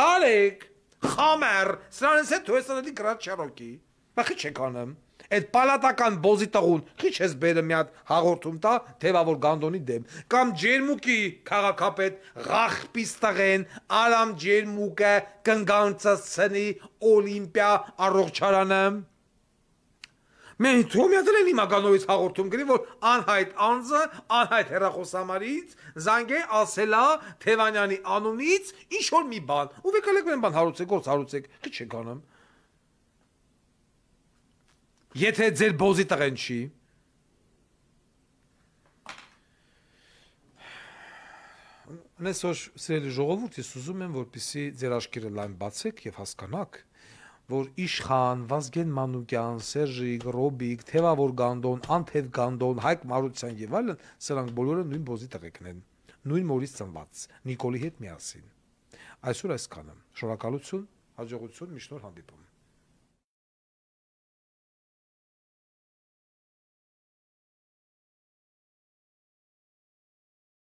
Բարեք, խամեր, սրանից հետ ու էսանելի գրած չարոքի։ Բա խի չեք անեմ։ Այդ պալատական Բոզի տղուն քիչ ես բերը մի հատ հաղորդում տա թևավոր Գանդոնի դեմ կամ Ջերմուկի քաղաքապետ Ղախպիս տղեն Արամ Ջերմուկը կնգանցնի Օլիմպիա առողջարանը Մենք թոմյատել են իմականորից հաղորդում գրի որ անհայտ անձը անհայտ հեռախոսամարից զանգե ասելա Թևանյանի անունից ինչ որ մի բան ու վեկալեք մեն բան հարուցեք գործ հարուցեք քիչ չեք անում Եթե ձեր Բոզի տղեն չի, Նեսօր սիրելի ժողովուրդ, ես ուզում եմ, որպեսզի ձեր աչքերը լայն բացեք և հասկանաք, որ Իշխան, Վազգեն Մանուկյան, Սերժիկ, Ռոբիկ, Թևավոր Գանդոն, Անթև Գանդոն, Հայկ Մարության և այլն, սրանք բոլորը նույն Բոզի տղեկն են, նույն մորից ծնված, Նիկոլի հետ միասին։ Այսօր այսքանը, շնորհակալություն, հաջողություն, միշտ նոր հանդիպում։